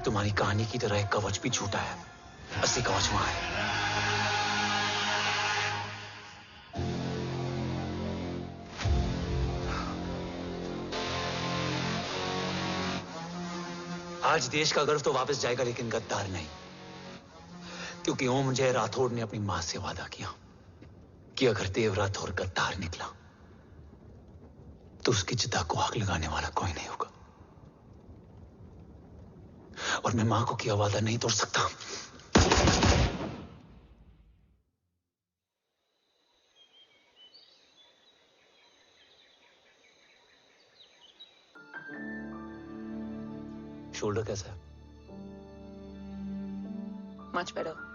तुम्हारी कहानी की तरह एक कवच भी झूठा है, असली कवच वहां है। आज देश का गर्व तो वापस जाएगा, लेकिन गद्दार नहीं, क्योंकि ओम जय राठौड़ ने अपनी मां से वादा किया कि अगर देव राठौड़ गद्दार निकला तो उसकी चिता को आग लगाने वाला कोई नहीं होगा। और मैं मां को किया वादा नहीं तोड़ सकता। शोल्डर कैसा है? Much better.